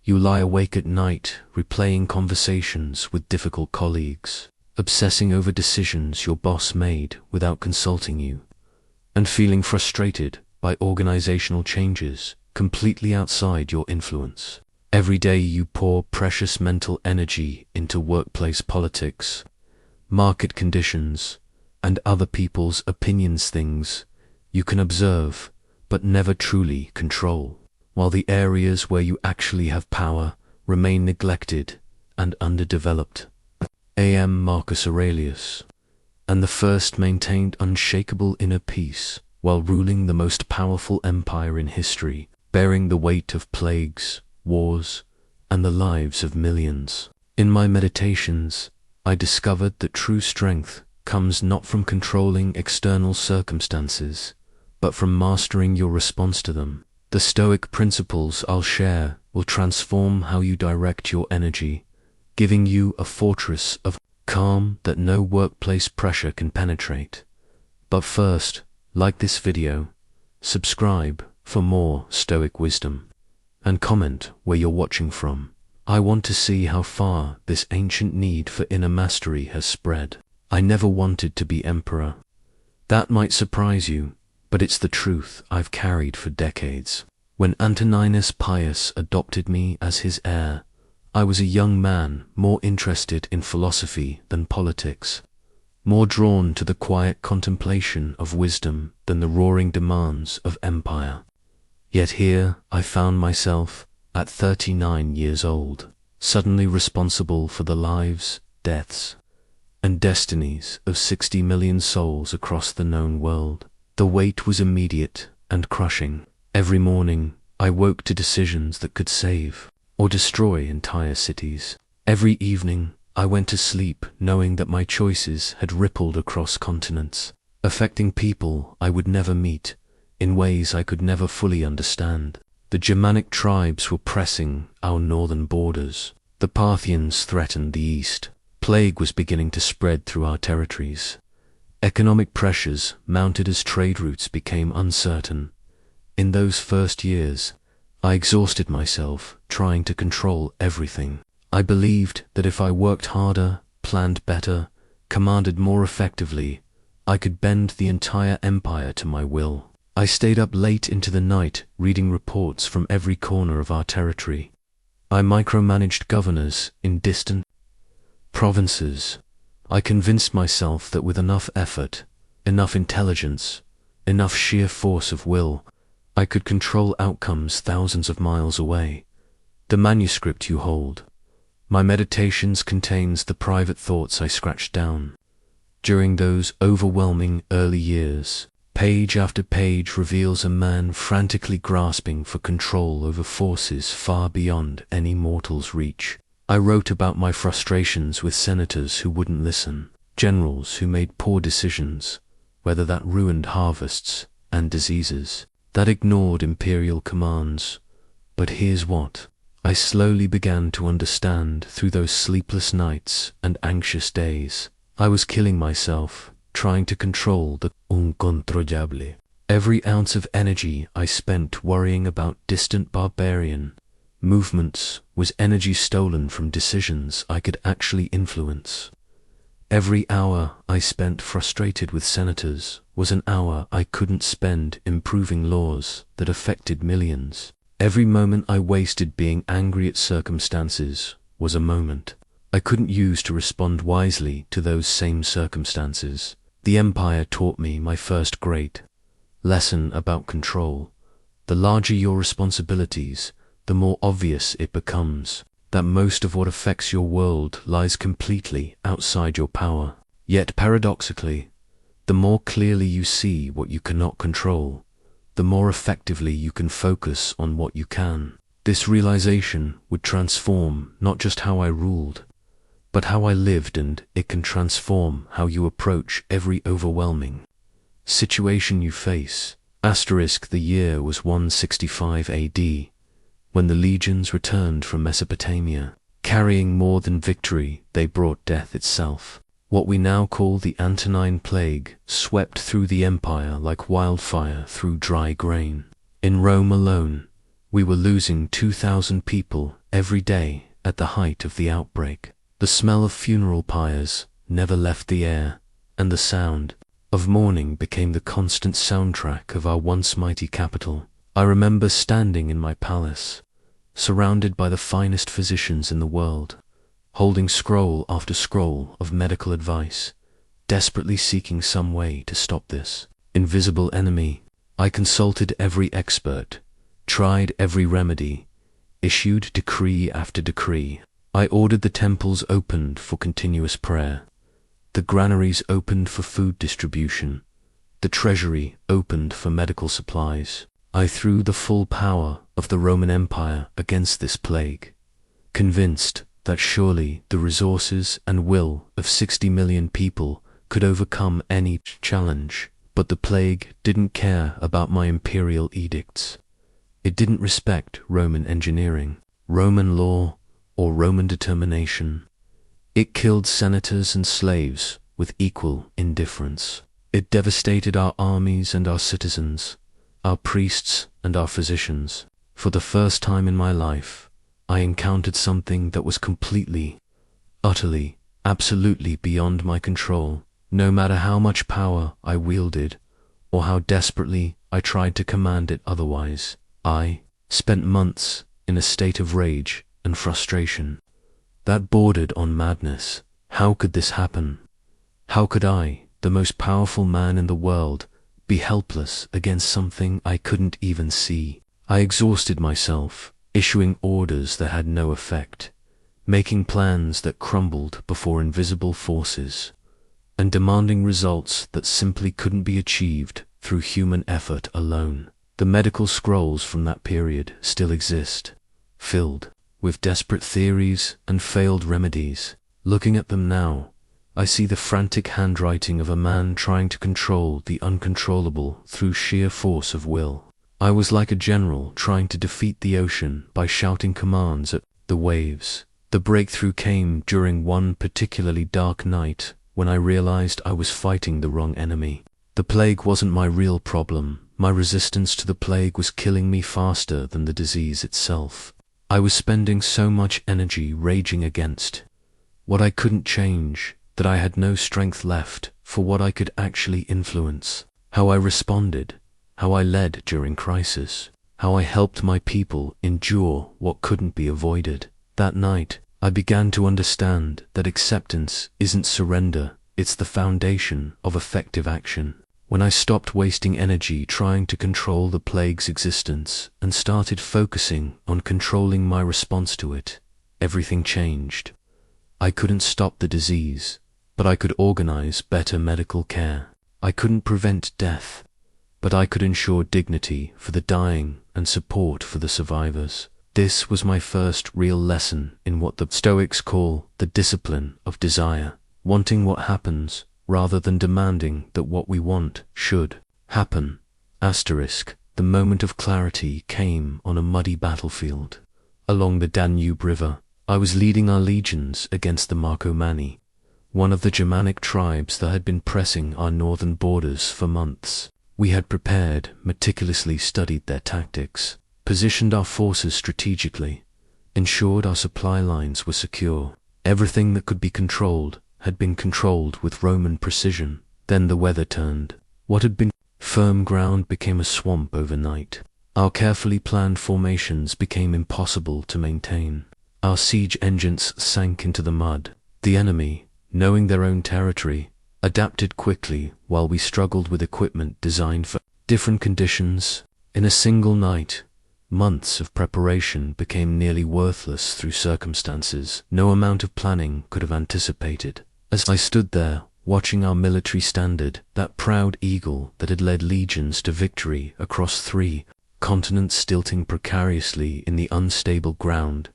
You lie awake at night, replaying conversations with difficult colleagues, obsessing over decisions your boss made without consulting you, and feeling frustrated by organizational changes completely outside your influence. Every day you pour precious mental energy into workplace politics, market conditions, and other people's opinions, things you can observe but never truly control, while the areas where you actually have power remain neglected and underdeveloped. Marcus Aurelius, and the first maintained unshakable inner peace while ruling the most powerful empire in history, bearing the weight of plagues, wars, and the lives of millions. In my meditations, I discovered that true strength comes not from controlling external circumstances, but from mastering your response to them. The Stoic principles I'll share will transform how you direct your energy, giving you a fortress of calm that no workplace pressure can penetrate. But first, like this video, subscribe for more Stoic wisdom, and comment where you're watching from. I want to see how far this ancient need for inner mastery has spread. I never wanted to be emperor. That might surprise you, but it's the truth I've carried for decades. When Antoninus Pius adopted me as his heir, I was a young man more interested in philosophy than politics, more drawn to the quiet contemplation of wisdom than the roaring demands of empire. Yet here I found myself, at 39 years old, suddenly responsible for the lives, deaths, and destinies of 60 million souls across the known world. The weight was immediate and crushing. Every morning, I woke to decisions that could save or destroy entire cities. Every evening, I went to sleep knowing that my choices had rippled across continents, affecting people I would never meet in ways I could never fully understand. The Germanic tribes were pressing our northern borders. The Parthians threatened the east. Plague was beginning to spread through our territories. Economic pressures mounted as trade routes became uncertain. In those first years, I exhausted myself trying to control everything. I believed that if I worked harder, planned better, commanded more effectively, I could bend the entire empire to my will. I stayed up late into the night reading reports from every corner of our territory. I micromanaged governors in distant provinces. I convinced myself that with enough effort, enough intelligence, enough sheer force of will, I could control outcomes thousands of miles away. The manuscript you hold, my meditations, contains the private thoughts I scratched down. During those overwhelming early years, page after page reveals a man frantically grasping for control over forces far beyond any mortal's reach. I wrote about my frustrations with senators who wouldn't listen, generals who made poor decisions, whether that ruined harvests and diseases, that ignored imperial commands. But here's what I slowly began to understand through those sleepless nights and anxious days. I was killing myself, trying to control the uncontrollable. Every ounce of energy I spent worrying about distant barbarian movements was energy stolen from decisions I could actually influence. Every hour I spent frustrated with senators was an hour I couldn't spend improving laws that affected millions. Every moment I wasted being angry at circumstances was a moment I couldn't use to respond wisely to those same circumstances. The empire taught me my first great lesson about control. The larger your responsibilities, the more obvious it becomes that most of what affects your world lies completely outside your power. Yet paradoxically, the more clearly you see what you cannot control, the more effectively you can focus on what you can. This realization would transform not just how I ruled, but how I lived, and it can transform how you approach every overwhelming situation you face. The year was 165 AD, when the legions returned from Mesopotamia. Carrying more than victory, they brought death itself. What we now call the Antonine Plague swept through the empire like wildfire through dry grain. In Rome alone, We were losing 2,000 people every day at the height of the outbreak. The smell of funeral pyres never left the air, and the sound of mourning became the constant soundtrack of our once mighty capital. I remember standing in my palace, surrounded by the finest physicians in the world, holding scroll after scroll of medical advice, desperately seeking some way to stop this invisible enemy. I consulted every expert, tried every remedy, issued decree after decree. I ordered the temples opened for continuous prayer, the granaries opened for food distribution, the treasury opened for medical supplies. I threw the full power of the Roman Empire against this plague, convinced that surely the resources and will of 60 million people could overcome any challenge. But the plague didn't care about my imperial edicts. It didn't respect Roman engineering, Roman law, or Roman determination. It killed senators and slaves with equal indifference. It devastated our armies and our citizens, our priests and our physicians. For the first time in my life, I encountered something that was completely, utterly, absolutely beyond my control. No matter how much power I wielded, or how desperately I tried to command it otherwise, I spent months in a state of rage and frustration that bordered on madness. How could this happen? How could I, the most powerful man in the world, be helpless against something I couldn't even see? I exhausted myself, issuing orders that had no effect, making plans that crumbled before invisible forces, and demanding results that simply couldn't be achieved through human effort alone. The medical scrolls from that period still exist, filled with desperate theories and failed remedies. Looking at them now, I see the frantic handwriting of a man trying to control the uncontrollable through sheer force of will. I was like a general trying to defeat the ocean by shouting commands at the waves. The breakthrough came during one particularly dark night when I realized I was fighting the wrong enemy. The plague wasn't my real problem. My resistance to the plague was killing me faster than the disease itself. I was spending so much energy raging against what I couldn't change that I had no strength left for what I could actually influence. How I responded, how I led during crisis, how I helped my people endure what couldn't be avoided. That night, I began to understand that acceptance isn't surrender, it's the foundation of effective action. When I stopped wasting energy trying to control the plague's existence and started focusing on controlling my response to it, everything changed. I couldn't stop the disease, but I could organize better medical care. I couldn't prevent death, but I could ensure dignity for the dying and support for the survivors. This was my first real lesson in what the Stoics call the discipline of desire, wanting what happens rather than demanding that what we want should happen. The moment of clarity came on a muddy battlefield. Along the Danube River, I was leading our legions against the Marcomanni, one of the Germanic tribes that had been pressing our northern borders for months. We had prepared, meticulously studied their tactics, positioned our forces strategically, ensured our supply lines were secure. Everything that could be controlled had been controlled with Roman precision. Then the weather turned. What had been firm ground became a swamp overnight. Our carefully planned formations became impossible to maintain. Our siege engines sank into the mud. The enemy, knowing their own territory, adapted quickly while we struggled with equipment designed for different conditions. In a single night, months of preparation became nearly worthless through circumstances no amount of planning could have anticipated. As I stood there, watching our military standard, that proud eagle that had led legions to victory across 3 continents stilting precariously in the unstable ground,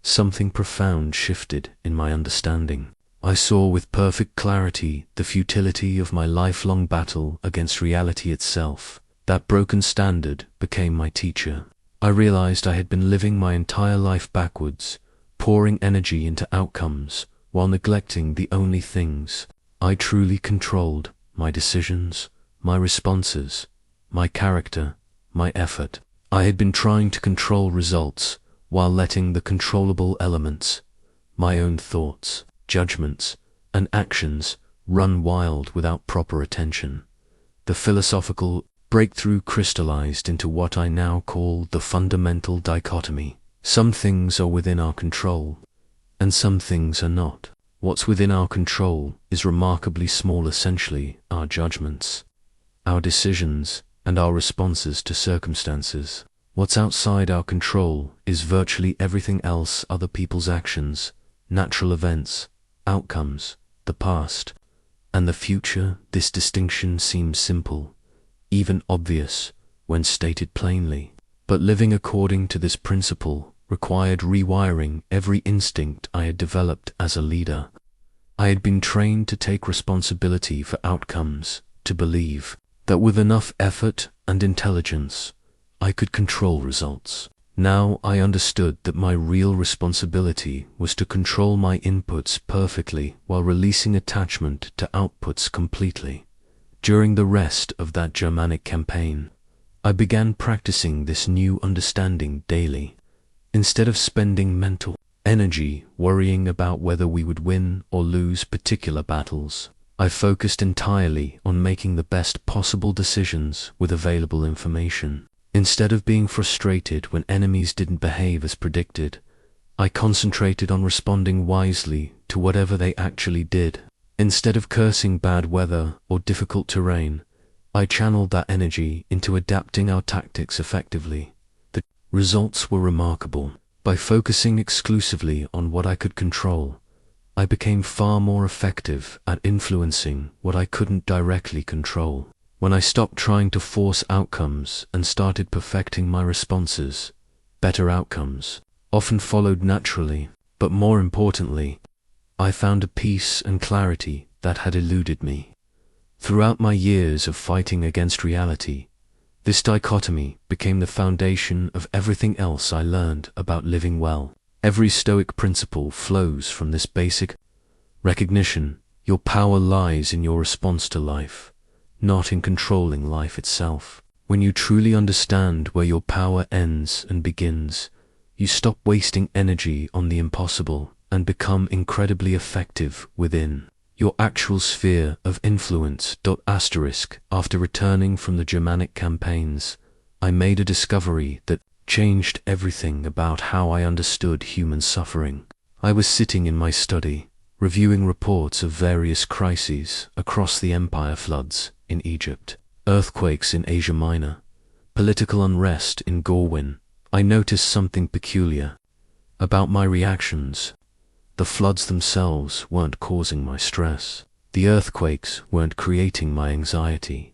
something profound shifted in my understanding. I saw with perfect clarity the futility of my lifelong battle against reality itself. That broken standard became my teacher. I realized I had been living my entire life backwards, pouring energy into outcomes while neglecting the only things I truly controlled: my decisions, my responses, my character, my effort. I had been trying to control results while letting the controllable elements, my own thoughts, judgments, and actions, run wild without proper attention. The philosophical breakthrough crystallized into what I now call the fundamental dichotomy. Some things are within our control, and some things are not. What's within our control is remarkably small, essentially our judgments, our decisions, and our responses to circumstances. What's outside our control is virtually everything else: other people's actions, natural events, outcomes, the past, and the future. This distinction seems simple, even obvious, when stated plainly. But living according to this principle required rewiring every instinct I had developed as a leader. I had been trained to take responsibility for outcomes, to believe that with enough effort and intelligence, I could control results. Now I understood that my real responsibility was to control my inputs perfectly while releasing attachment to outputs completely. During the rest of that Germanic campaign, I began practicing this new understanding daily. Instead of spending mental energy worrying about whether we would win or lose particular battles, I focused entirely on making the best possible decisions with available information. Instead of being frustrated when enemies didn't behave as predicted, I concentrated on responding wisely to whatever they actually did. Instead of cursing bad weather or difficult terrain, I channeled that energy into adapting our tactics effectively. The results were remarkable. By focusing exclusively on what I could control, I became far more effective at influencing what I couldn't directly control. When I stopped trying to force outcomes and started perfecting my responses, better outcomes often followed naturally. But more importantly, I found a peace and clarity that had eluded me. Throughout my years of fighting against reality, this dichotomy became the foundation of everything else I learned about living well. Every Stoic principle flows from this basic recognition: your power lies in your response to life, not in controlling life itself. When you truly understand where your power ends and begins, you stop wasting energy on the impossible and become incredibly effective within your actual sphere of influence. After returning from the Germanic campaigns, I made a discovery that changed everything about how I understood human suffering. I was sitting in my study, reviewing reports of various crises across the empire: floods in Egypt, earthquakes in Asia Minor, political unrest in Gorwin. I noticed something peculiar about my reactions. The floods themselves weren't causing my stress. The earthquakes weren't creating my anxiety.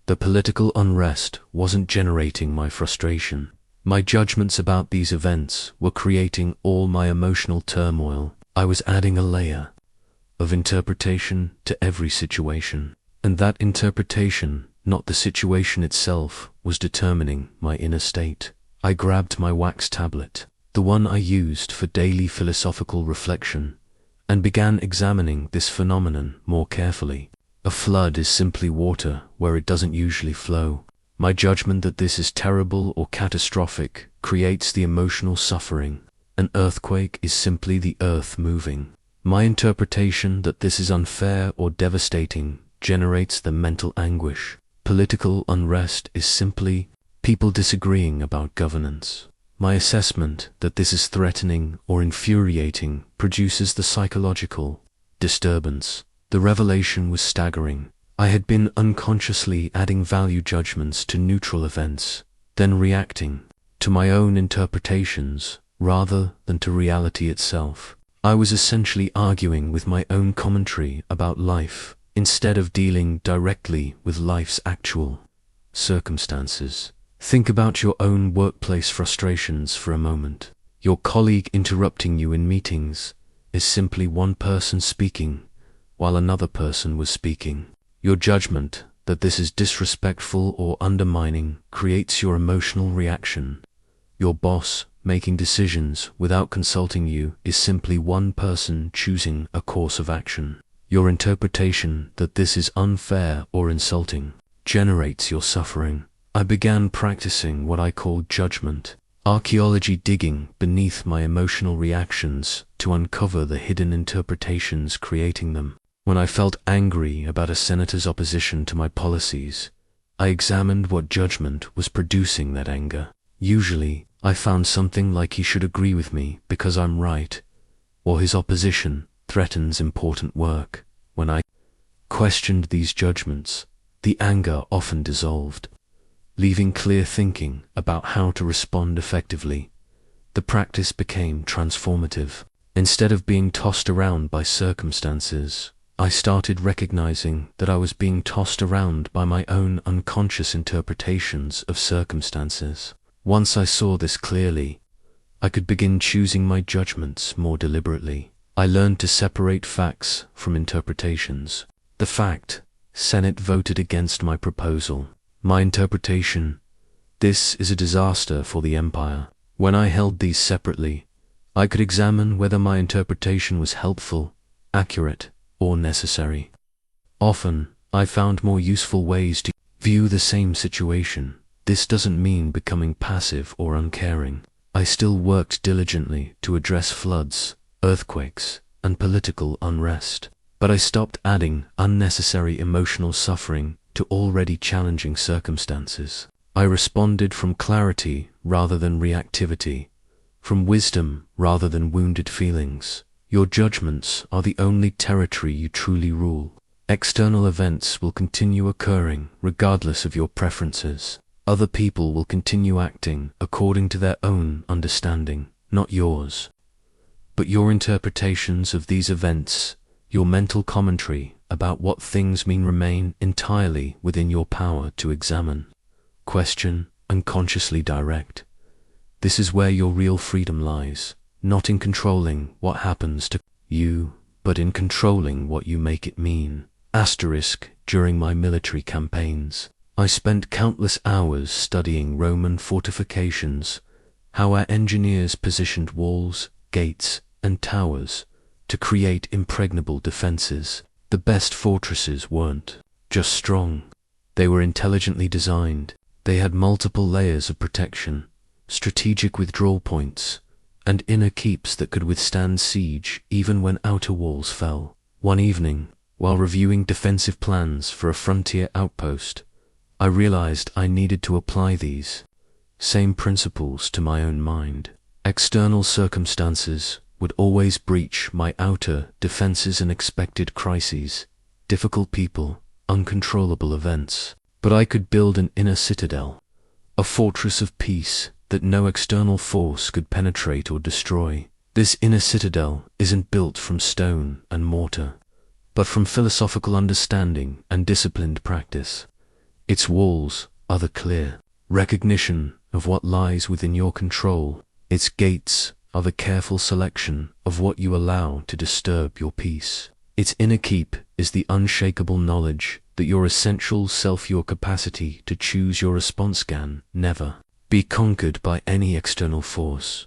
The political unrest wasn't generating my frustration. My judgments about these events were creating all my emotional turmoil. I was adding a layer of interpretation to every situation, and that interpretation, not the situation itself, was determining my inner state. I grabbed my wax tablet, the one I used for daily philosophical reflection, and began examining this phenomenon more carefully. A flood is simply water where it doesn't usually flow. My judgment that this is terrible or catastrophic creates the emotional suffering. An earthquake is simply the earth moving. My interpretation that this is unfair or devastating generates the mental anguish. Political unrest is simply people disagreeing about governance. My assessment that this is threatening or infuriating produces the psychological disturbance. The revelation was staggering. I had been unconsciously adding value judgments to neutral events, then reacting to my own interpretations rather than to reality itself. I was essentially arguing with my own commentary about life instead of dealing directly with life's actual circumstances. Think about your own workplace frustrations for a moment. Your colleague interrupting you in meetings is simply one person speaking while another person was speaking. Your judgment that this is disrespectful or undermining creates your emotional reaction. Your boss making decisions without consulting you is simply one person choosing a course of action. Your interpretation that this is unfair or insulting generates your suffering. I began practicing what I called judgment, archaeology, digging beneath my emotional reactions to uncover the hidden interpretations creating them. When I felt angry about a senator's opposition to my policies, I examined what judgment was producing that anger. Usually, I found something like he should agree with me because I'm right, or his opposition threatens important work. When I questioned these judgments, the anger often dissolved, leaving clear thinking about how to respond effectively. The practice became transformative. Instead of being tossed around by circumstances, I started recognizing that I was being tossed around by my own unconscious interpretations of circumstances. Once I saw this clearly, I could begin choosing my judgments more deliberately. I learned to separate facts from interpretations. The fact: Senate voted against my proposal. My interpretation: this is a disaster for the empire. When I held these separately, I could examine whether my interpretation was helpful, accurate, or necessary. Often, I found more useful ways to view the same situation. This doesn't mean becoming passive or uncaring. I still worked diligently to address floods, earthquakes, and political unrest, but I stopped adding unnecessary emotional suffering to already challenging circumstances. I responded from clarity rather than reactivity, from wisdom rather than wounded feelings. Your judgments are the only territory you truly rule. External events will continue occurring regardless of your preferences. Other people will continue acting according to their own understanding, not yours. But your interpretations of these events, your mental commentary about what things mean, remain entirely within your power to examine, question, and consciously direct. This is where your real freedom lies, not in controlling what happens to you, but in controlling what you make it mean. During my military campaigns, I spent countless hours studying Roman fortifications, how our engineers positioned walls, gates, and towers to create impregnable defenses. The best fortresses weren't just strong, they were intelligently designed. They had multiple layers of protection, strategic withdrawal points, and inner keeps that could withstand siege even when outer walls fell. One evening, while reviewing defensive plans for a frontier outpost, I realized I needed to apply these same principles to my own mind. External circumstances would always breach my outer defenses and expected crises, difficult people, uncontrollable events. But I could build an inner citadel, a fortress of peace that no external force could penetrate or destroy. This inner citadel isn't built from stone and mortar, but from philosophical understanding and disciplined practice. Its walls are the clear recognition of what lies within your control. Its gates are the careful selection of what you allow to disturb your peace. Its inner keep is the unshakable knowledge that your essential self, your capacity to choose your response, can never be conquered by any external force.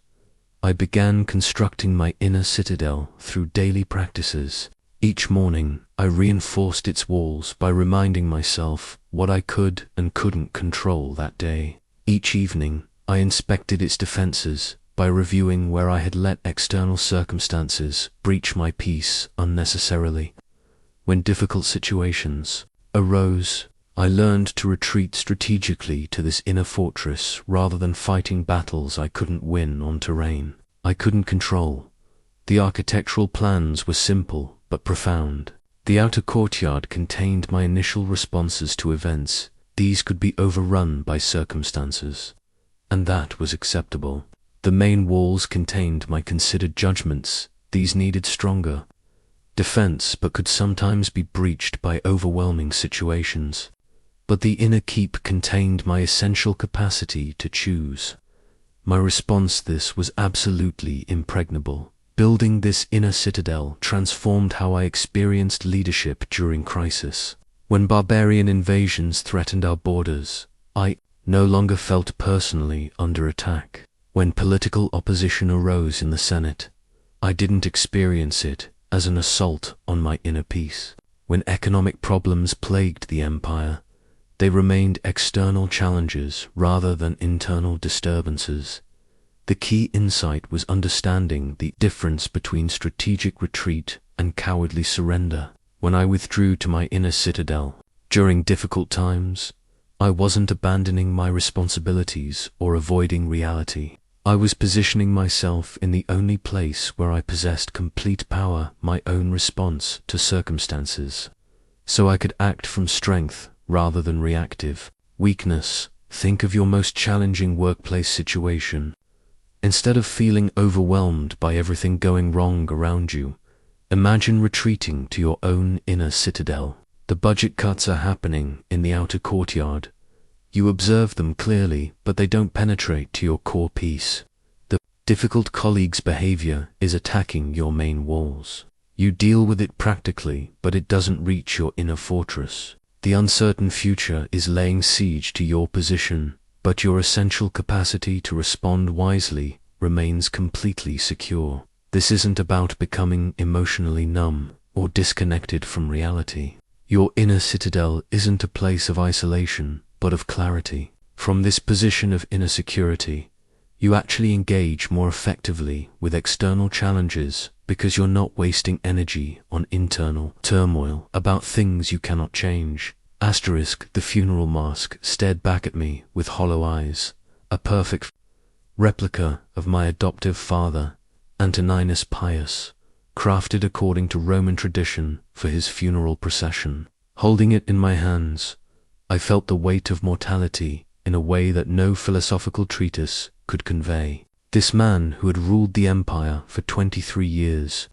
I began constructing my inner citadel through daily practices. Each morning, I reinforced its walls by reminding myself what I could and couldn't control that day. Each evening, I inspected its defenses by reviewing where I had let external circumstances breach my peace unnecessarily. When difficult situations arose, I learned to retreat strategically to this inner fortress rather than fighting battles I couldn't win on terrain I couldn't control. The architectural plans were simple but profound. The outer courtyard contained my initial responses to events. These could be overrun by circumstances, and that was acceptable. The main walls contained my considered judgments. These needed stronger defense but could sometimes be breached by overwhelming situations. But the inner keep contained my essential capacity to choose. My response to this was absolutely impregnable. Building this inner citadel transformed how I experienced leadership during crisis. When barbarian invasions threatened our borders, I no longer felt personally under attack. When political opposition arose in the Senate, I didn't experience it as an assault on my inner peace. When economic problems plagued the empire, They remained external challenges rather than internal disturbances. The key insight was understanding the difference between strategic retreat and cowardly surrender. When I withdrew to my inner citadel during difficult times, I wasn't abandoning my responsibilities or avoiding reality. I was positioning myself in the only place where I possessed complete power, my own response to circumstances, so I could act from strength rather than reactive weakness. Think of your most challenging workplace situation. Instead of feeling overwhelmed by everything going wrong around you, imagine retreating to your own inner citadel. The budget cuts are happening in the outer courtyard. You observe them clearly, but they don't penetrate to your core peace. The difficult colleague's behavior is attacking your main walls. You deal with it practically, but it doesn't reach your inner fortress. The uncertain future is laying siege to your position, but your essential capacity to respond wisely remains completely secure. This isn't about becoming emotionally numb or disconnected from reality. Your inner citadel isn't a place of isolation, but of clarity. From this position of inner security, you actually engage more effectively with external challenges because you're not wasting energy on internal turmoil about things you cannot change. The funeral mask stared back at me with hollow eyes, a perfect replica of my adoptive father, Antoninus Pius, crafted according to Roman tradition for his funeral procession. Holding it in my hands, I felt the weight of mortality in a way that no philosophical treatise could convey. This man who had ruled the empire for 23 years,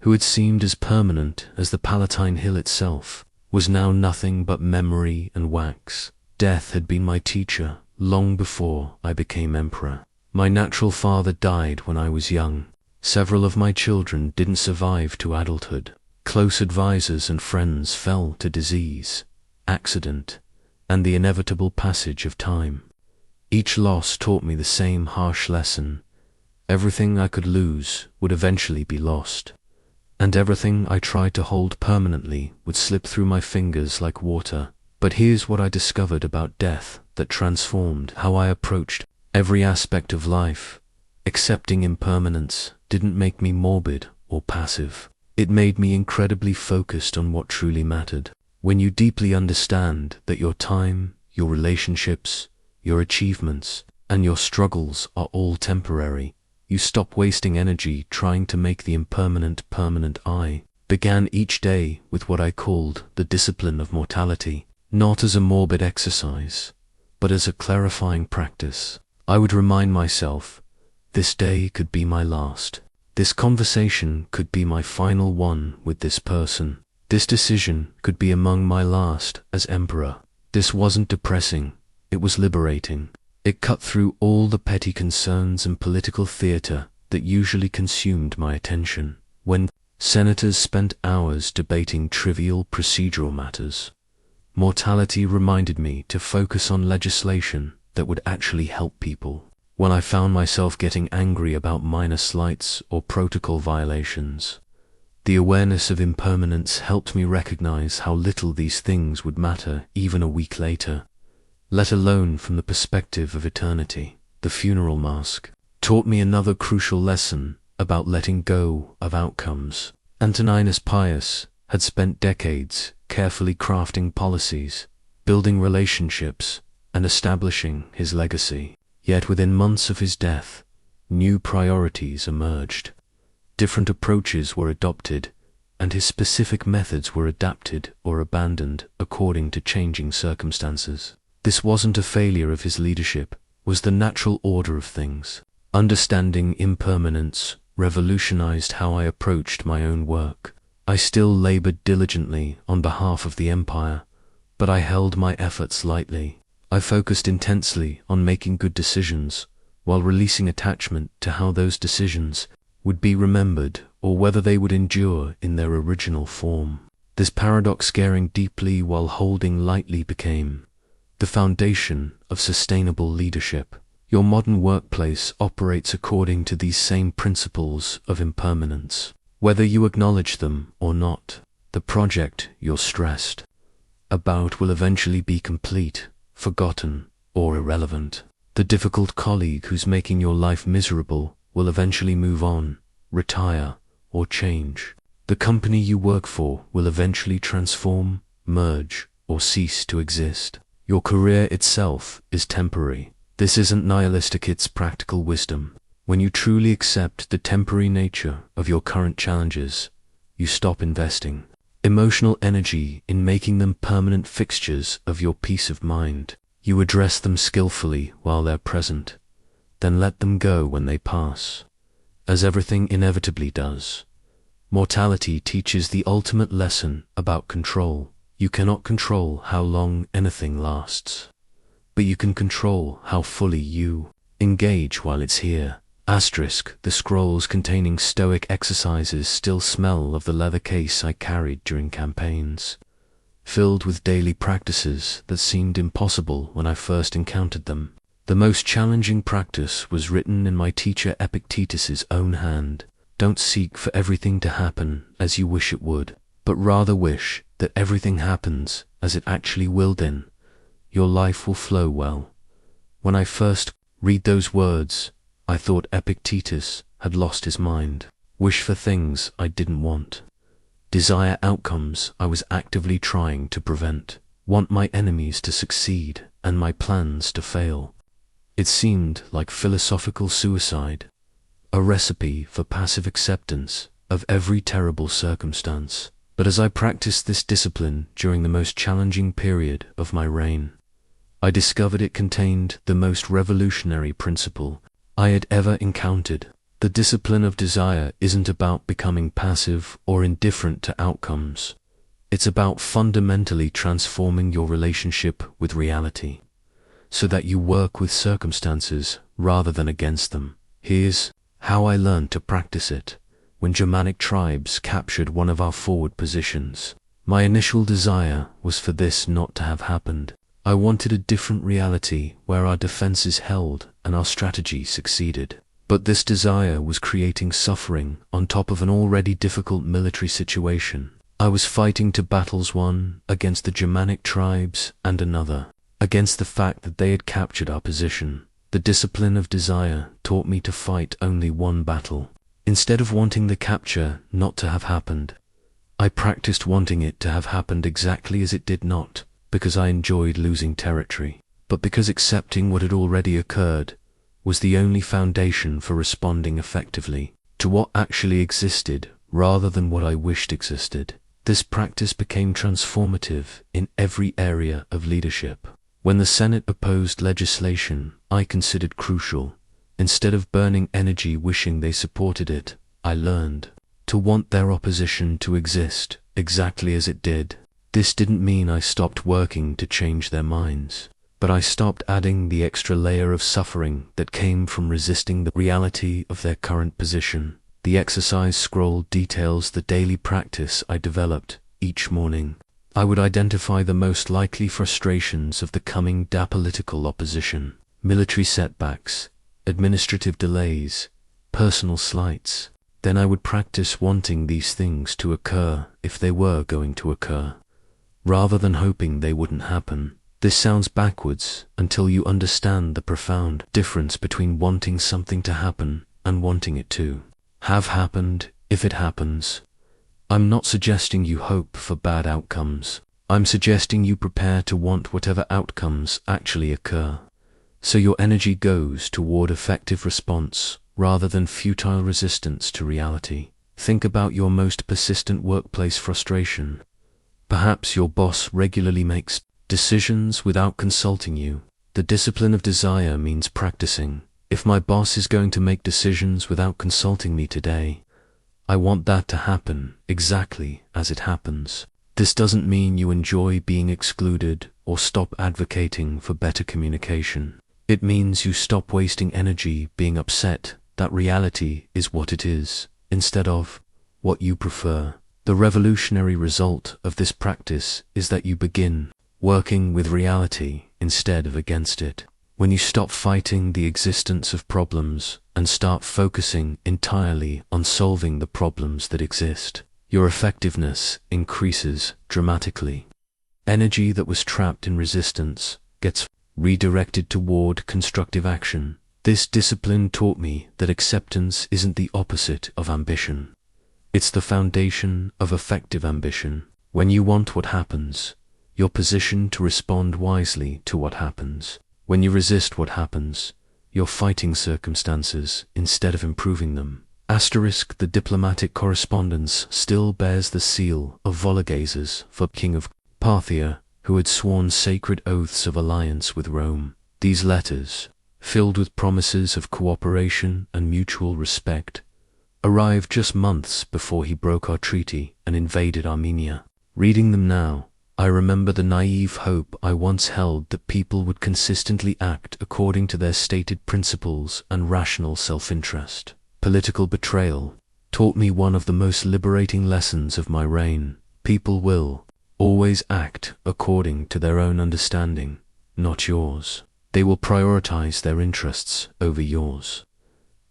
who had seemed as permanent as the Palatine Hill itself, was now nothing but memory and wax. Death had been my teacher long before I became emperor. My natural father died when I was young. Several of my children didn't survive to adulthood. Close advisors and friends fell to disease, accident, and the inevitable passage of time. Each loss taught me the same harsh lesson. Everything I could lose would eventually be lost, and everything I tried to hold permanently would slip through my fingers like water. But here's what I discovered about death that transformed how I approached every aspect of life. Accepting impermanence didn't make me morbid or passive. It made me incredibly focused on what truly mattered. When you deeply understand that your time, your relationships, your achievements, and your struggles are all temporary, you stop wasting energy trying to make the impermanent permanent. I began each day with what I called the discipline of mortality, not as a morbid exercise, but as a clarifying practice. I would remind myself, this day could be my last. This conversation could be my final one with this person. This decision could be among my last as emperor. This wasn't depressing, it was liberating. It cut through all the petty concerns and political theater that usually consumed my attention. When senators spent hours debating trivial procedural matters, mortality reminded me to focus on legislation that would actually help people. When I found myself getting angry about minor slights or protocol violations, the awareness of impermanence helped me recognize how little these things would matter even a week later, let alone from the perspective of eternity. The funeral mask taught me another crucial lesson about letting go of outcomes. Antoninus Pius had spent decades carefully crafting policies, building relationships, and establishing his legacy. Yet within months of his death, new priorities emerged. Different approaches were adopted, and his specific methods were adapted or abandoned according to changing circumstances. This wasn't a failure of his leadership, was the natural order of things. Understanding impermanence revolutionized how I approached my own work. I still labored diligently on behalf of the empire, but I held my efforts lightly. I focused intensely on making good decisions, while releasing attachment to how those decisions would be remembered or whether they would endure in their original form. This paradox, caring deeply while holding lightly, became the foundation of sustainable leadership. Your modern workplace operates according to these same principles of impermanence. Whether you acknowledge them or not, the project you're stressed about will eventually be complete, forgotten, or irrelevant. The difficult colleague who's making your life miserable will eventually move on, retire, or change. The company you work for will eventually transform, merge, or cease to exist. Your career itself is temporary. This isn't nihilistic, it's practical wisdom. When you truly accept the temporary nature of your current challenges, you stop investing emotional energy in making them permanent fixtures of your peace of mind. You address them skillfully while they're present, then let them go when they pass, as everything inevitably does. Mortality teaches the ultimate lesson about control. You cannot control how long anything lasts, but you can control how fully you engage while it's here. Asterisk, the scrolls containing Stoic exercises still smell of the leather case I carried during campaigns, filled with daily practices that seemed impossible when I first encountered them. The most challenging practice was written in my teacher Epictetus's own hand. Don't seek for everything to happen as you wish it would, but rather wish that everything happens as it actually will. Then your life will flow well. When I first read those words, I thought Epictetus had lost his mind. Wish for things I didn't want. Desire outcomes I was actively trying to prevent. Want my enemies to succeed and my plans to fail. It seemed like philosophical suicide, a recipe for passive acceptance of every terrible circumstance. But as I practiced this discipline during the most challenging period of my reign, I discovered it contained the most revolutionary principle I had ever encountered. The discipline of desire isn't about becoming passive or indifferent to outcomes. It's about fundamentally transforming your relationship with reality, so that you work with circumstances rather than against them. Here's how I learned to practice it. When Germanic tribes captured one of our forward positions, my initial desire was for this not to have happened. I wanted a different reality where our defenses held and our strategy succeeded. But this desire was creating suffering on top of an already difficult military situation. I was fighting 2 battles, one against the Germanic tribes and another against the fact that they had captured our position. The discipline of desire taught me to fight only 1 battle. Instead of wanting the capture not to have happened, I practiced wanting it to have happened exactly as it did, not because I enjoyed losing territory, but because accepting what had already occurred was the only foundation for responding effectively to what actually existed rather than what I wished existed. This practice became transformative in every area of leadership. When the Senate opposed legislation I considered crucial, instead of burning energy wishing they supported it, I learned to want their opposition to exist exactly as it did. This didn't mean I stopped working to change their minds, but I stopped adding the extra layer of suffering that came from resisting the reality of their current position. The exercise scroll details the daily practice I developed each morning. I would identify the most likely frustrations of the coming political opposition, military setbacks, administrative delays, personal slights. Then I would practice wanting these things to occur if they were going to occur, rather than hoping they wouldn't happen. This sounds backwards until you understand the profound difference between wanting something to happen and wanting it to have happened if it happens. I'm not suggesting you hope for bad outcomes. I'm suggesting you prepare to want whatever outcomes actually occur, so your energy goes toward effective response rather than futile resistance to reality. Think about your most persistent workplace frustration. Perhaps your boss regularly makes decisions without consulting you. The discipline of desire means practicing. If my boss is going to make decisions without consulting me today, I want that to happen exactly as it happens. This doesn't mean you enjoy being excluded or stop advocating for better communication. It means you stop wasting energy being upset that reality is what it is, instead of what you prefer. The revolutionary result of this practice is that you begin working with reality instead of against it. When you stop fighting the existence of problems and start focusing entirely on solving the problems that exist, your effectiveness increases dramatically. Energy that was trapped in resistance gets redirected toward constructive action. This discipline taught me that acceptance isn't the opposite of ambition. It's the foundation of effective ambition. When you want what happens, you're positioned to respond wisely to what happens. When you resist what happens, you're fighting circumstances instead of improving them. The diplomatic correspondence still bears the seal of Vologases for King of Parthia, who had sworn sacred oaths of alliance with Rome. These letters, filled with promises of cooperation and mutual respect, arrived just months before he broke our treaty and invaded Armenia. Reading them now, I remember the naive hope I once held that people would consistently act according to their stated principles and rational self-interest. Political betrayal taught me one of the most liberating lessons of my reign. People will always act according to their own understanding, not yours. They will prioritize their interests over yours,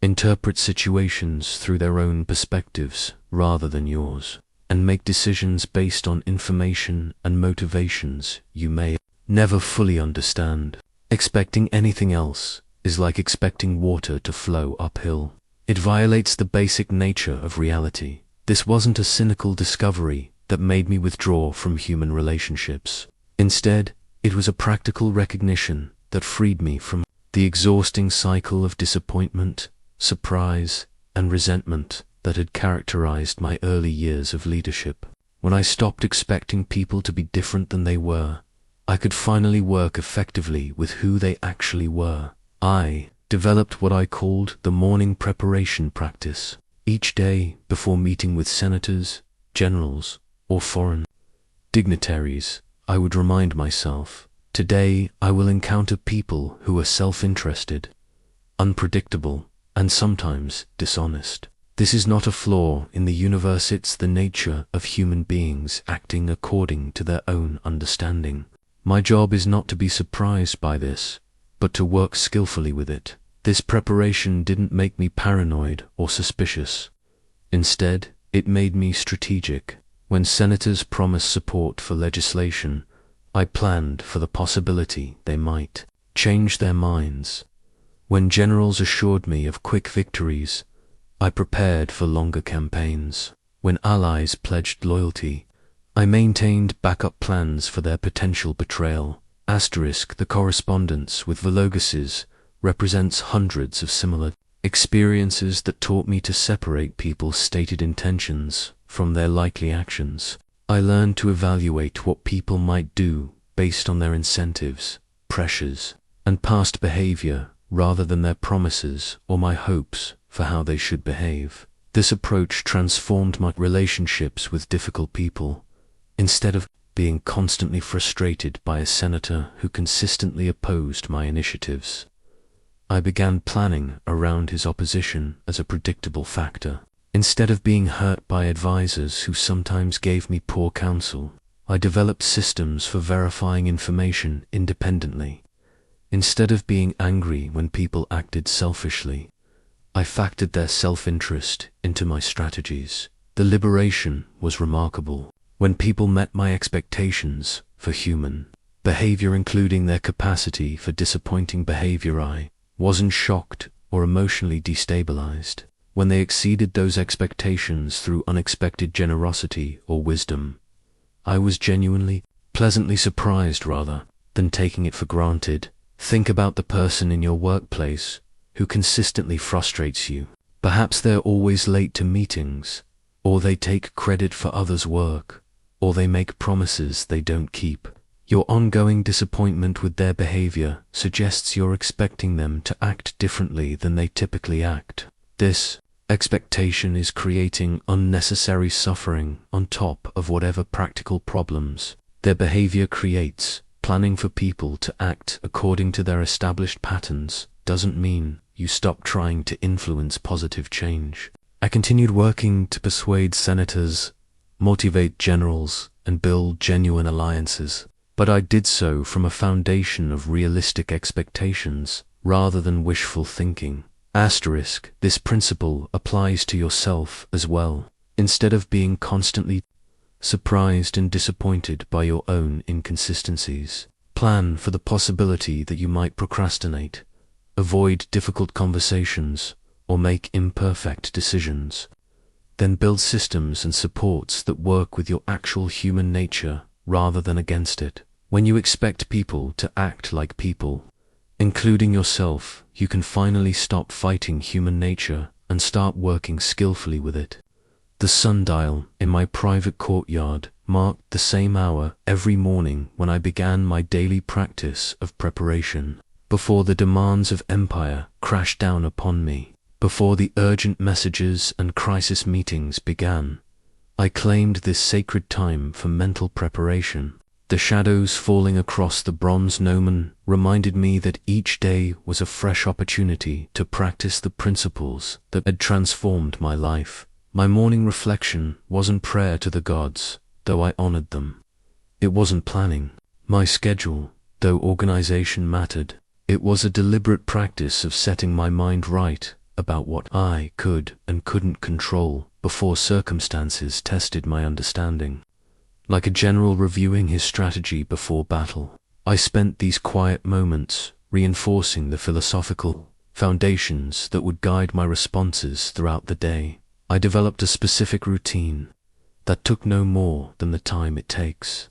interpret situations through their own perspectives rather than yours, and make decisions based on information and motivations you may never fully understand. Expecting anything else is like expecting water to flow uphill. It violates the basic nature of reality. This wasn't a cynical discovery that made me withdraw from human relationships. Instead, it was a practical recognition that freed me from the exhausting cycle of disappointment, surprise, and resentment that had characterized my early years of leadership. When I stopped expecting people to be different than they were, I could finally work effectively with who they actually were. I developed what I called the morning preparation practice. Each day, before meeting with senators, generals, or foreign dignitaries, I would remind myself, today I will encounter people who are self-interested, unpredictable, and sometimes dishonest. This is not a flaw in the universe, it's the nature of human beings acting according to their own understanding. My job is not to be surprised by this, but to work skillfully with it. This preparation didn't make me paranoid or suspicious. Instead, it made me strategic. When senators promised support for legislation, I planned for the possibility they might change their minds. When generals assured me of quick victories, I prepared for longer campaigns. When allies pledged loyalty, I maintained backup plans for their potential betrayal. The correspondence with Vologases represents hundreds of similar experiences that taught me to separate people's stated intentions from their likely actions. I learned to evaluate what people might do based on their incentives, pressures, and past behavior rather than their promises or my hopes for how they should behave. This approach transformed my relationships with difficult people. Instead of being constantly frustrated by a senator who consistently opposed my initiatives, I began planning around his opposition as a predictable factor. Instead of being hurt by advisors who sometimes gave me poor counsel, I developed systems for verifying information independently. Instead of being angry when people acted selfishly, I factored their self-interest into my strategies. The liberation was remarkable. When people met my expectations for human behavior, including their capacity for disappointing behavior, I wasn't shocked or emotionally destabilized. When they exceeded those expectations through unexpected generosity or wisdom, I was genuinely, pleasantly surprised rather than taking it for granted. Think about the person in your workplace who consistently frustrates you. Perhaps they're always late to meetings, or they take credit for others' work, or they make promises they don't keep. Your ongoing disappointment with their behavior suggests you're expecting them to act differently than they typically act. This expectation is creating unnecessary suffering on top of whatever practical problems their behavior creates. Planning for people to act according to their established patterns doesn't mean you stop trying to influence positive change. I continued working to persuade senators, motivate generals, and build genuine alliances, but I did so from a foundation of realistic expectations rather than wishful thinking. This principle applies to yourself as well. Instead of being constantly surprised and disappointed by your own inconsistencies. Plan for the possibility that you might procrastinate, avoid difficult conversations, or make imperfect decisions. Then build systems and supports that work with your actual human nature rather than against it. When you expect people to act like people, including yourself, you can finally stop fighting human nature and start working skillfully with it. The sundial in my private courtyard marked the same hour every morning when I began my daily practice of preparation. Before the demands of empire crashed down upon me, before the urgent messages and crisis meetings began, I claimed this sacred time for mental preparation. The shadows falling across the bronze gnomon reminded me that each day was a fresh opportunity to practice the principles that had transformed my life. My morning reflection wasn't prayer to the gods, though I honored them. It wasn't planning my schedule, though organization mattered. It was a deliberate practice of setting my mind right about what I could and couldn't control before circumstances tested my understanding. Like a general reviewing his strategy before battle, I spent these quiet moments reinforcing the philosophical foundations that would guide my responses throughout the day. I developed a specific routine that took no more than the time it takes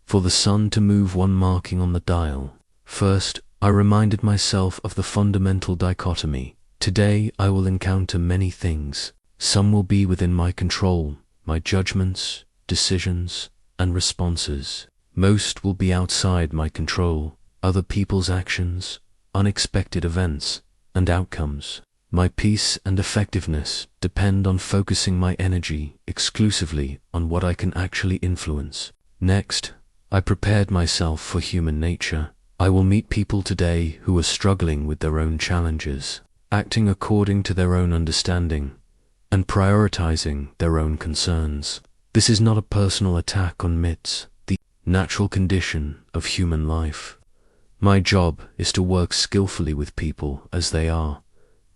for the sun to move one marking on the dial. First, I reminded myself of the fundamental dichotomy. Today I will encounter many things. Some will be within my control, my judgments, decisions, and responses. Most will be outside my control, other people's actions, unexpected events, and outcomes. My peace and effectiveness depend on focusing my energy exclusively on what I can actually influence. Next, I prepared myself for human nature. I will meet people today who are struggling with their own challenges, acting according to their own understanding, and prioritizing their own concerns. This is not a personal attack on myths, the natural condition of human life. My job is to work skillfully with people as they are,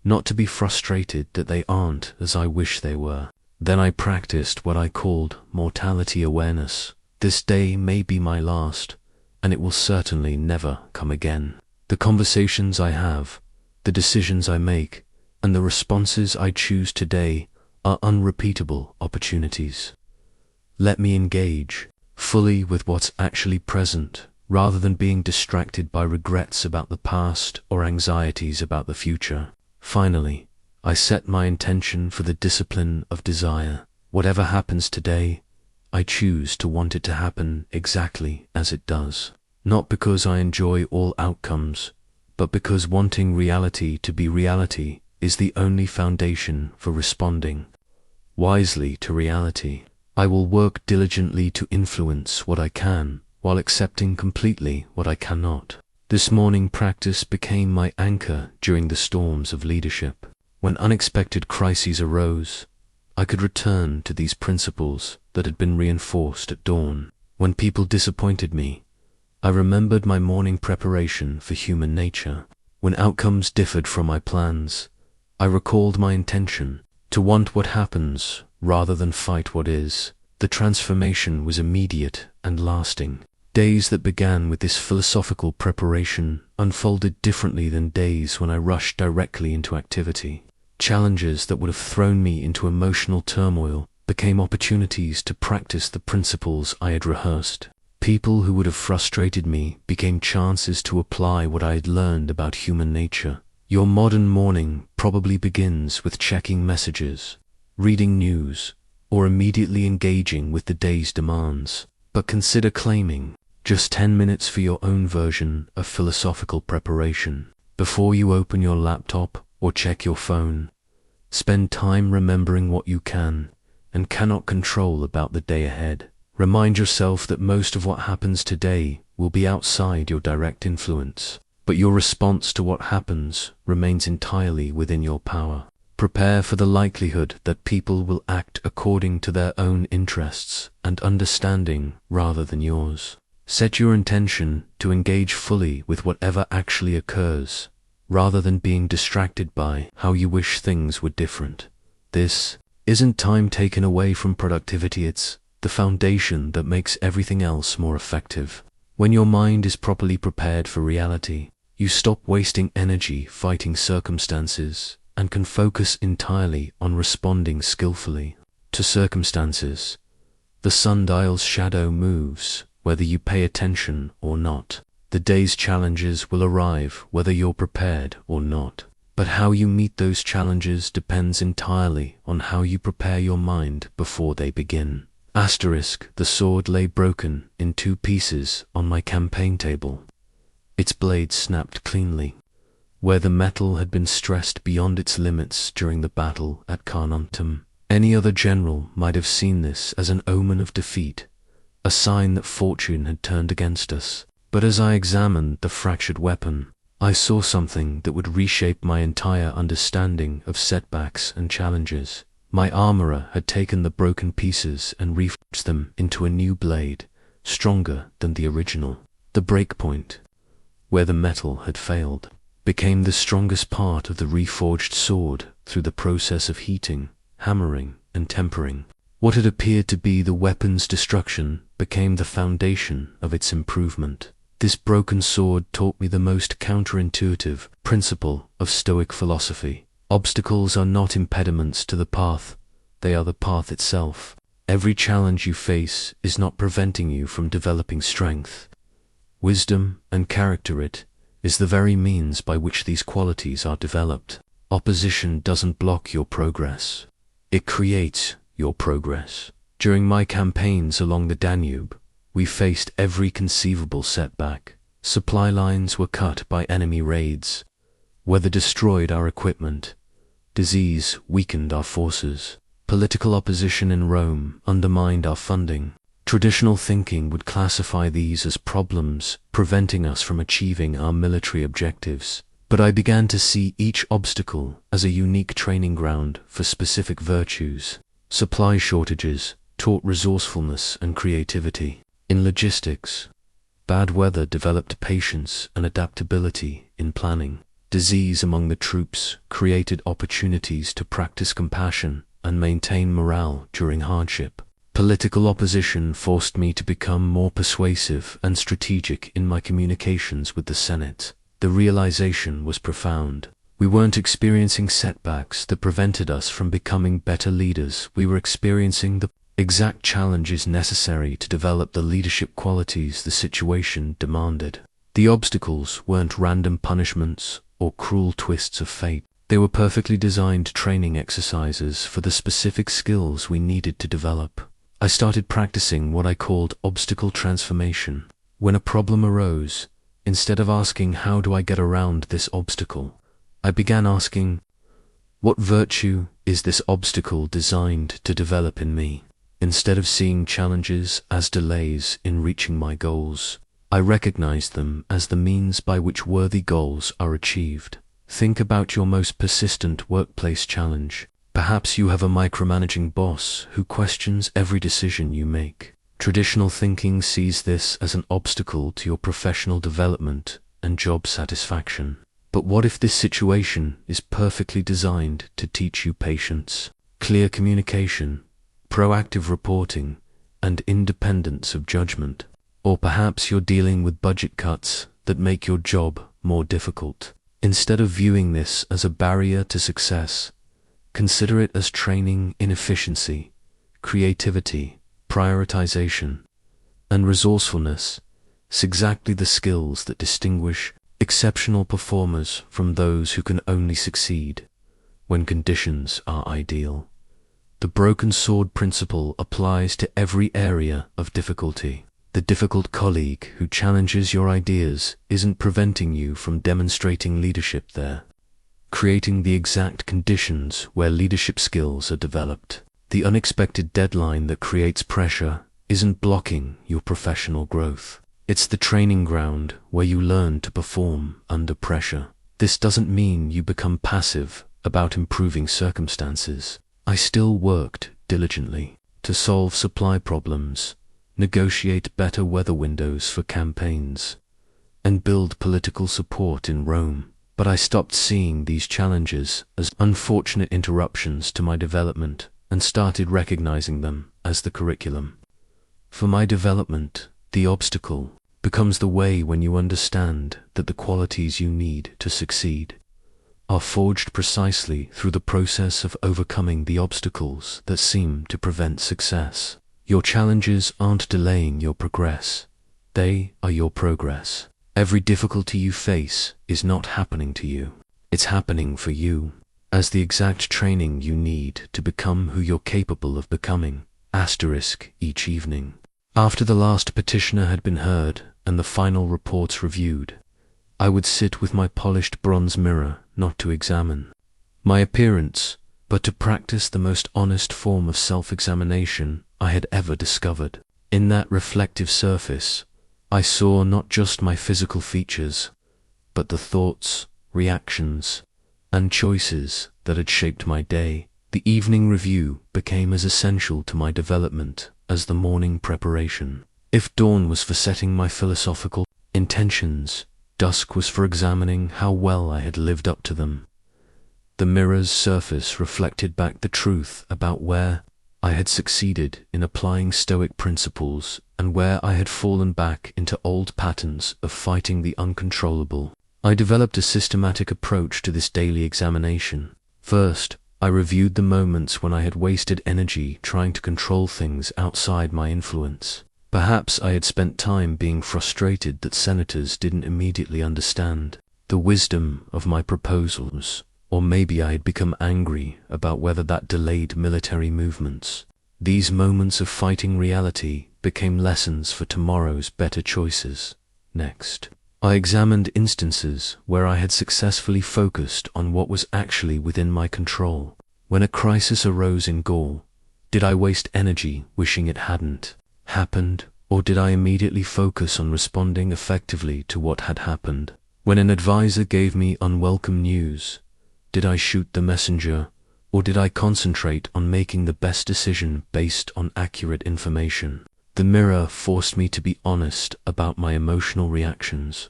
not to be frustrated that they aren't as I wish they were. Then I practiced what I called mortality awareness. This day may be my last, and it will certainly never come again. The conversations I have, the decisions I make, and the responses I choose today are unrepeatable opportunities. Let me engage fully with what's actually present, rather than being distracted by regrets about the past or anxieties about the future. Finally, I set my intention for the discipline of desire. Whatever happens today, I choose to want it to happen exactly as it does. Not because I enjoy all outcomes, but because wanting reality to be reality is the only foundation for responding wisely to reality. I will work diligently to influence what I can, while accepting completely what I cannot. This morning practice became my anchor during the storms of leadership. When unexpected crises arose, I could return to these principles that had been reinforced at dawn. When people disappointed me, I remembered my morning preparation for human nature. When outcomes differed from my plans, I recalled my intention to want what happens rather than fight what is. The transformation was immediate and lasting. Days that began with this philosophical preparation unfolded differently than days when I rushed directly into activity. Challenges that would have thrown me into emotional turmoil became opportunities to practice the principles I had rehearsed. People who would have frustrated me became chances to apply what I had learned about human nature. Your modern morning probably begins with checking messages, reading news, or immediately engaging with the day's demands. But consider claiming just 10 minutes for your own version of philosophical preparation. Before you open your laptop or check your phone, spend time remembering what you can and cannot control about the day ahead. Remind yourself that most of what happens today will be outside your direct influence, but your response to what happens remains entirely within your power. Prepare for the likelihood that people will act according to their own interests and understanding rather than yours. Set your intention to engage fully with whatever actually occurs, rather than being distracted by how you wish things were different. This isn't time taken away from productivity, it's the foundation that makes everything else more effective. When your mind is properly prepared for reality, you stop wasting energy fighting circumstances and can focus entirely on responding skillfully to circumstances. The sundial's shadow moves, whether you pay attention or not. The day's challenges will arrive, whether you're prepared or not. But how you meet those challenges depends entirely on how you prepare your mind before they begin. The sword lay broken in 2 pieces on my campaign table. Its blade snapped cleanly. Where the metal had been stressed beyond its limits during the battle at Carnuntum. Any other general might have seen this as an omen of defeat, a sign that fortune had turned against us. But as I examined the fractured weapon, I saw something that would reshape my entire understanding of setbacks and challenges. My armorer had taken the broken pieces and reforged them into a new blade, stronger than the original. The breakpoint, where the metal had failed, became the strongest part of the reforged sword through the process of heating, hammering, and tempering. What had appeared to be the weapon's destruction became the foundation of its improvement. This broken sword taught me the most counterintuitive principle of Stoic philosophy. Obstacles are not impediments to the path, they are the path itself. Every challenge you face is not preventing you from developing strength, wisdom, and character. It is the very means by which these qualities are developed. Opposition doesn't block your progress, it creates your progress. During my campaigns along the Danube, we faced every conceivable setback. Supply lines were cut by enemy raids. Weather destroyed our equipment. Disease weakened our forces. Political opposition in Rome undermined our funding. Traditional thinking would classify these as problems, preventing us from achieving our military objectives. But I began to see each obstacle as a unique training ground for specific virtues. Supply shortages taught resourcefulness and creativity. In logistics, bad weather developed patience and adaptability in planning. Disease among the troops created opportunities to practice compassion and maintain morale during hardship. Political opposition forced me to become more persuasive and strategic in my communications with the Senate. The realization was profound. We weren't experiencing setbacks that prevented us from becoming better leaders. We were experiencing the exact challenges necessary to develop the leadership qualities the situation demanded. The obstacles weren't random punishments or cruel twists of fate. They were perfectly designed training exercises for the specific skills we needed to develop. I started practicing what I called obstacle transformation. When a problem arose, instead of asking, how do I get around this obstacle, I began asking, what virtue is this obstacle designed to develop in me? Instead of seeing challenges as delays in reaching my goals, I recognized them as the means by which worthy goals are achieved. Think about your most persistent workplace challenge. Perhaps you have a micromanaging boss who questions every decision you make. Traditional thinking sees this as an obstacle to your professional development and job satisfaction. But what if this situation is perfectly designed to teach you patience, clear communication, proactive reporting, and independence of judgment? Or perhaps you're dealing with budget cuts that make your job more difficult. Instead of viewing this as a barrier to success, consider it as training in efficiency, creativity, prioritization, and resourcefulness. It's exactly the skills that distinguish exceptional performers from those who can only succeed when conditions are ideal. The broken sword principle applies to every area of difficulty. The difficult colleague who challenges your ideas isn't preventing you from demonstrating leadership there, creating the exact conditions where leadership skills are developed. The unexpected deadline that creates pressure isn't blocking your professional growth. It's the training ground where you learn to perform under pressure. This doesn't mean you become passive about improving circumstances. I still worked diligently to solve supply problems, negotiate better weather windows for campaigns, and build political support in Rome. But I stopped seeing these challenges as unfortunate interruptions to my development and started recognizing them as the curriculum. For my development, the obstacle becomes the way when you understand that the qualities you need to succeed are forged precisely through the process of overcoming the obstacles that seem to prevent success. Your challenges aren't delaying your progress, they are your progress. Every difficulty you face is not happening to you, it's happening for you, as the exact training you need to become who you're capable of becoming. Each evening, after the last petitioner had been heard and the final reports reviewed, I would sit with my polished bronze mirror, not to examine my appearance, but to practice the most honest form of self-examination I had ever discovered. In that reflective surface, I saw not just my physical features, but the thoughts, reactions, and choices that had shaped my day. The evening review became as essential to my development as the morning preparation. If dawn was for setting my philosophical intentions, dusk was for examining how well I had lived up to them. The mirror's surface reflected back the truth about where I had succeeded in applying Stoic principles and where I had fallen back into old patterns of fighting the uncontrollable. I developed a systematic approach to this daily examination. First, I reviewed the moments when I had wasted energy trying to control things outside my influence. Perhaps I had spent time being frustrated that senators didn't immediately understand the wisdom of my proposals, or maybe I had become angry about whether that delayed military movements. These moments of fighting reality became lessons for tomorrow's better choices. Next, I examined instances where I had successfully focused on what was actually within my control. When a crisis arose in Gaul, did I waste energy wishing it hadn't happened, or did I immediately focus on responding effectively to what had happened? When an advisor gave me unwelcome news, did I shoot the messenger, or did I concentrate on making the best decision based on accurate information? The mirror forced me to be honest about my emotional reactions.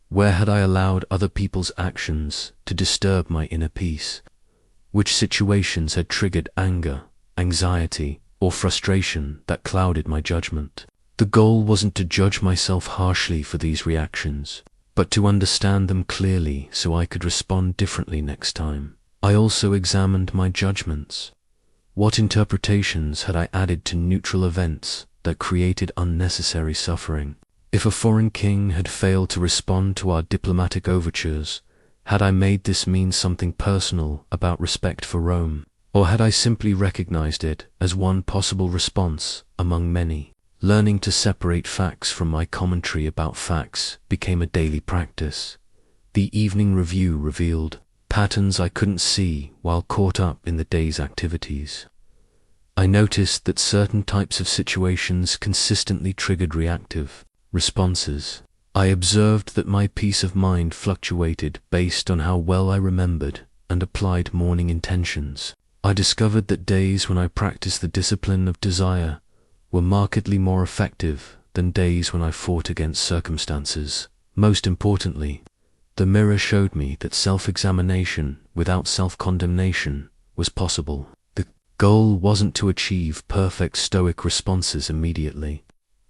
Where had I allowed other people's actions to disturb my inner peace? Which situations had triggered anger, anxiety, or frustration that clouded my judgment? The goal wasn't to judge myself harshly for these reactions, but to understand them clearly so I could respond differently next time. I also examined my judgments. What interpretations had I added to neutral events that created unnecessary suffering? If a foreign king had failed to respond to our diplomatic overtures, had I made this mean something personal about respect for Rome, or had I simply recognized it as one possible response among many? Learning to separate facts from my commentary about facts became a daily practice. The evening review revealed patterns I couldn't see while caught up in the day's activities. I noticed that certain types of situations consistently triggered reactive responses. I observed that my peace of mind fluctuated based on how well I remembered and applied morning intentions. I discovered that days when I practiced the discipline of desire were markedly more effective than days when I fought against circumstances. Most importantly, the mirror showed me that self-examination without self-condemnation was possible. The goal wasn't to achieve perfect Stoic responses immediately,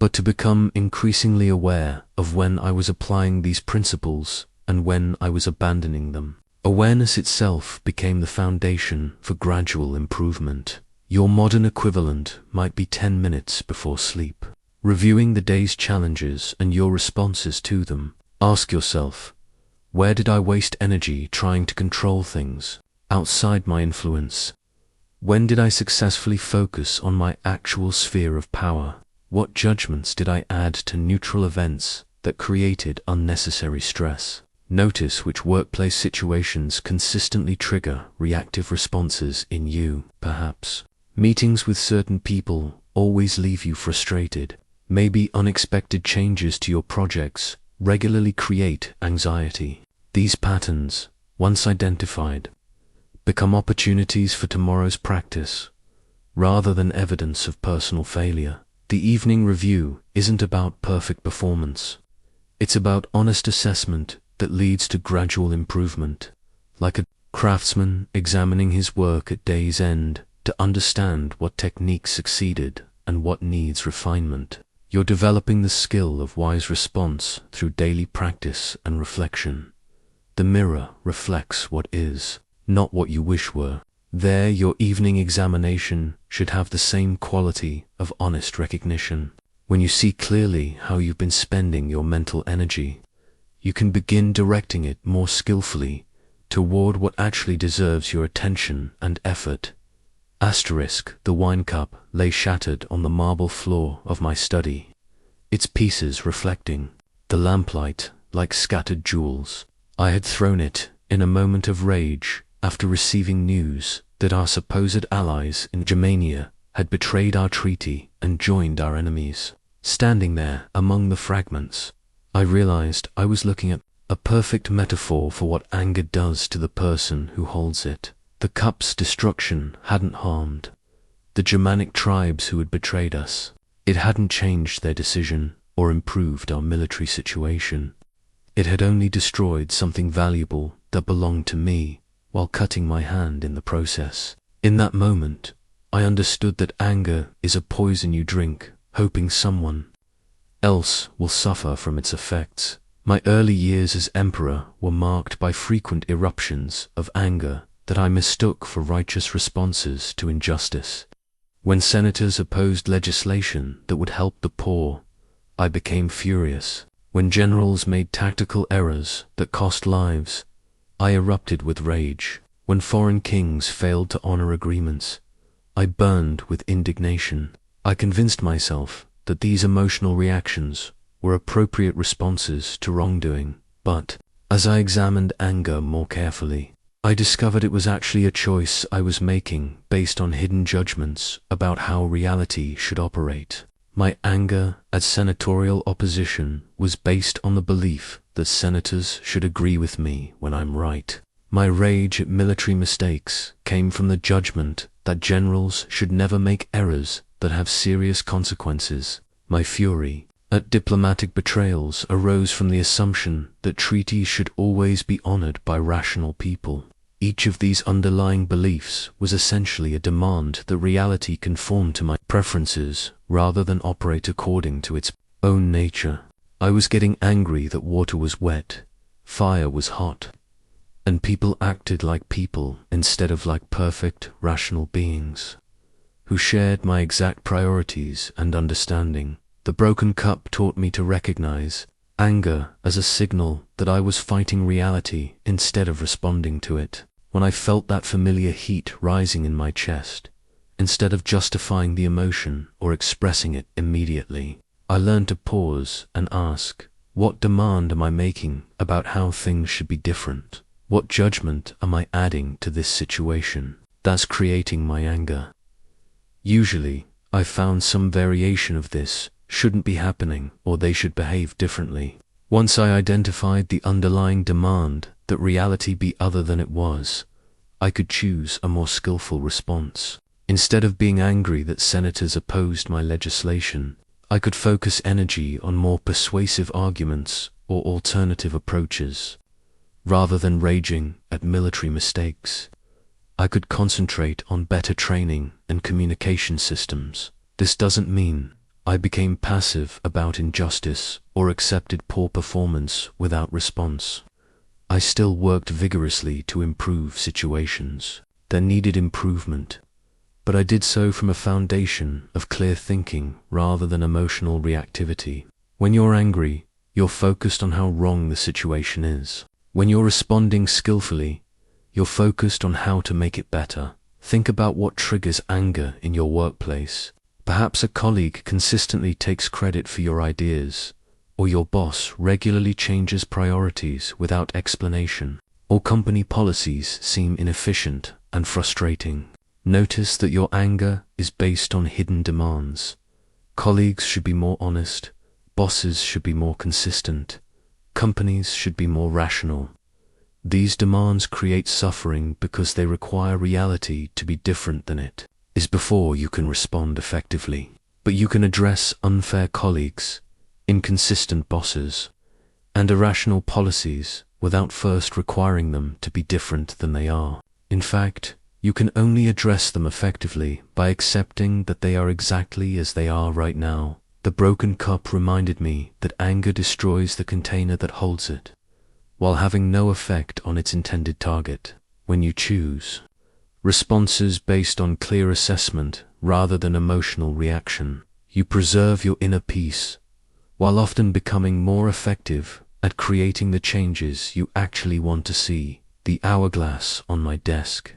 but to become increasingly aware of when I was applying these principles and when I was abandoning them. Awareness itself became the foundation for gradual improvement. Your modern equivalent might be 10 minutes before sleep, reviewing the day's challenges and your responses to them. Ask yourself, where did I waste energy trying to control things outside my influence? When did I successfully focus on my actual sphere of power? What judgments did I add to neutral events that created unnecessary stress? Notice which workplace situations consistently trigger reactive responses in you. Perhaps meetings with certain people always leave you frustrated. Maybe unexpected changes to your projects regularly create anxiety. These patterns, once identified, become opportunities for tomorrow's practice, rather than evidence of personal failure. The evening review isn't about perfect performance. It's about honest assessment that leads to gradual improvement, like a craftsman examining his work at day's end to understand what techniques succeeded and what needs refinement. You're developing the skill of wise response through daily practice and reflection. The mirror reflects what is, not what you wish were. There, your evening examination should have the same quality of honest recognition. When you see clearly how you've been spending your mental energy, you can begin directing it more skillfully toward what actually deserves your attention and effort. The wine cup lay shattered on the marble floor of my study, its pieces reflecting the lamplight like scattered jewels. I had thrown it in a moment of rage after receiving news that our supposed allies in Germania had betrayed our treaty and joined our enemies. Standing there among the fragments, I realized I was looking at a perfect metaphor for what anger does to the person who holds it. The cup's destruction hadn't harmed the Germanic tribes who had betrayed us. It hadn't changed their decision or improved our military situation. It had only destroyed something valuable that belonged to me while cutting my hand in the process. In that moment, I understood that anger is a poison you drink, hoping someone else will suffer from its effects. My early years as emperor were marked by frequent eruptions of anger that I mistook for righteous responses to injustice. When senators opposed legislation that would help the poor, I became furious. When generals made tactical errors that cost lives, I erupted with rage. When foreign kings failed to honor agreements, I burned with indignation. I convinced myself that these emotional reactions were appropriate responses to wrongdoing, but as I examined anger more carefully, I discovered it was actually a choice I was making based on hidden judgments about how reality should operate. My anger at senatorial opposition was based on the belief that senators should agree with me when I'm right. My rage at military mistakes came from the judgment that generals should never make errors that have serious consequences. My fury at diplomatic betrayals arose from the assumption that treaties should always be honored by rational people. Each of these underlying beliefs was essentially a demand that reality conform to my preferences rather than operate according to its own nature. I was getting angry that water was wet, fire was hot, and people acted like people instead of like perfect, rational beings who shared my exact priorities and understanding. The broken cup taught me to recognize anger as a signal that I was fighting reality instead of responding to it. When I felt that familiar heat rising in my chest, instead of justifying the emotion or expressing it immediately, I learned to pause and ask, what demand am I making about how things should be different? What judgment am I adding to this situation that's creating my anger? Usually, I found some variation of this shouldn't be happening or they should behave differently. Once I identified the underlying demand that reality be other than it was, I could choose a more skillful response. Instead of being angry that senators opposed my legislation, I could focus energy on more persuasive arguments or alternative approaches. Rather than raging at military mistakes, I could concentrate on better training and communication systems. This doesn't mean I became passive about injustice or accepted poor performance without response. I still worked vigorously to improve situations that needed improvement, but I did so from a foundation of clear thinking rather than emotional reactivity. When you're angry, you're focused on how wrong the situation is. When you're responding skillfully, you're focused on how to make it better. Think about what triggers anger in your workplace. Perhaps a colleague consistently takes credit for your ideas, or your boss regularly changes priorities without explanation, or company policies seem inefficient and frustrating. Notice that your anger is based on hidden demands. Colleagues should be more honest, bosses should be more consistent, companies should be more rational. These demands create suffering because they require reality to be different than it is before you can respond effectively. But you can address unfair colleagues, inconsistent bosses, and irrational policies without first requiring them to be different than they are. In fact, You can only address them effectively by accepting that they are exactly as they are right now. The broken cup reminded me that anger destroys the container that holds it, while having no effect on its intended target. When you choose responses based on clear assessment rather than emotional reaction, you preserve your inner peace, while often becoming more effective at creating the changes you actually want to see. The hourglass on my desk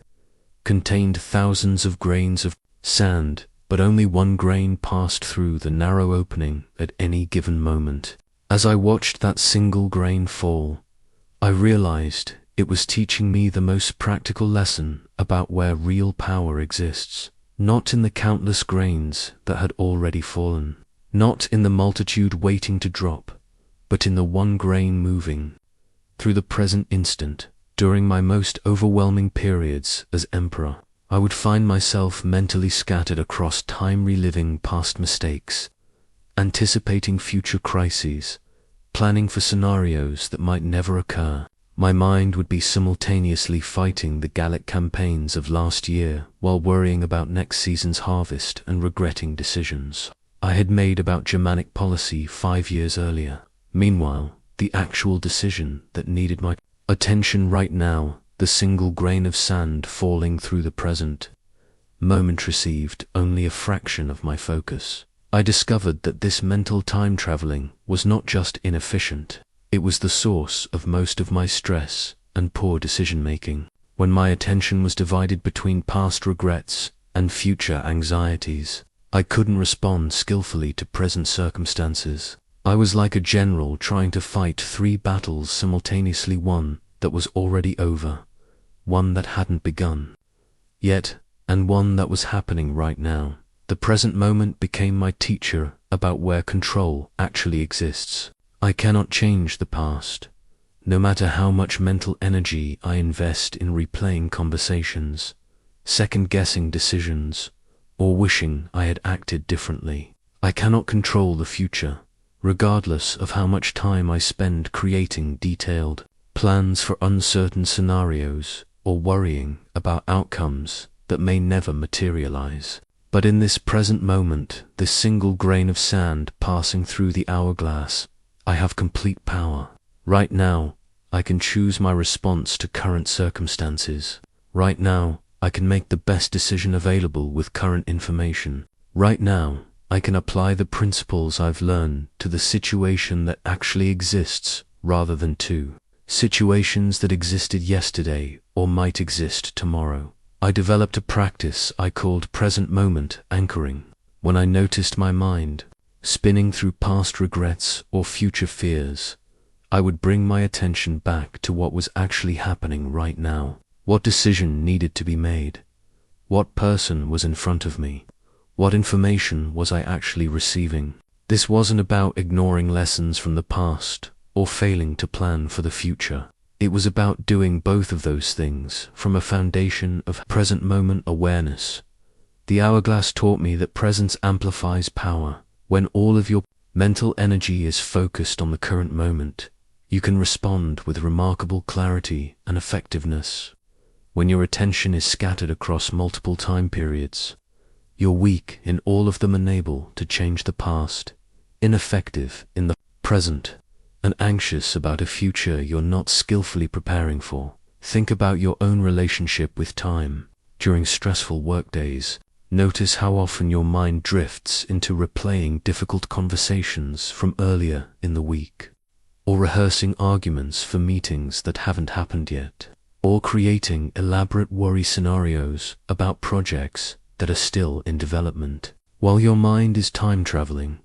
contained thousands of grains of sand, but only one grain passed through the narrow opening at any given moment. As I watched that single grain fall, I realized it was teaching me the most practical lesson about where real power exists, not in the countless grains that had already fallen, not in the multitude waiting to drop, but in the one grain moving through the present instant. During my most overwhelming periods as emperor, I would find myself mentally scattered across time, reliving past mistakes, anticipating future crises, planning for scenarios that might never occur. My mind would be simultaneously fighting the Gallic campaigns of last year while worrying about next season's harvest and regretting decisions I had made about Germanic policy 5 years earlier. Meanwhile, the actual decision that needed my attention right now, the single grain of sand falling through the present moment, received only a fraction of my focus. I discovered that this mental time traveling was not just inefficient, it was the source of most of my stress and poor decision making. When my attention was divided between past regrets and future anxieties, I couldn't respond skillfully to present circumstances. I was like a general trying to fight 3 battles simultaneously, one that was already over, one that hadn't begun yet, and one that was happening right now. The present moment became my teacher about where control actually exists. I cannot change the past, no matter how much mental energy I invest in replaying conversations, second-guessing decisions, or wishing I had acted differently. I cannot control the future, regardless of how much time I spend creating detailed plans for uncertain scenarios or worrying about outcomes that may never materialize. But in this present moment, this single grain of sand passing through the hourglass, I have complete power. Right now, I can choose my response to current circumstances. Right now, I can make the best decision available with current information. Right now, I can apply the principles I've learned to the situation that actually exists rather than to situations that existed yesterday or might exist tomorrow. I developed a practice I called present moment anchoring. When I noticed my mind spinning through past regrets or future fears, I would bring my attention back to what was actually happening right now. What decision needed to be made? What person was in front of me? What information was I actually receiving? This wasn't about ignoring lessons from the past or failing to plan for the future. It was about doing both of those things from a foundation of present moment awareness. The hourglass taught me that presence amplifies power. When all of your mental energy is focused on the current moment, you can respond with remarkable clarity and effectiveness. When your attention is scattered across multiple time periods, you're weak in all of them, unable to change the past, ineffective in the present, and anxious about a future you're not skillfully preparing for. Think about your own relationship with time. During stressful workdays, notice how often your mind drifts into replaying difficult conversations from earlier in the week, or rehearsing arguments for meetings that haven't happened yet, or creating elaborate worry scenarios about projects that are still in development. While your mind is time traveling,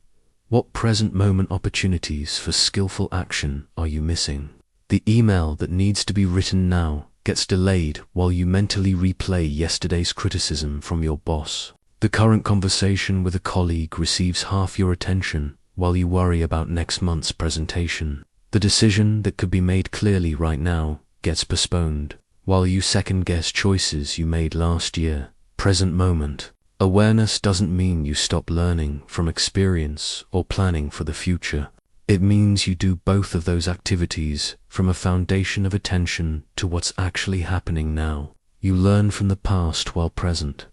what present moment opportunities for skillful action are you missing? The email that needs to be written now gets delayed while you mentally replay yesterday's criticism from your boss. The current conversation with a colleague receives half your attention while you worry about next month's presentation. The decision that could be made clearly right now gets postponed while you second-guess choices you made last year. Present moment awareness doesn't mean you stop learning from experience or planning for the future. It means you do both of those activities from a foundation of attention to what's actually happening now. You learn from the past while present.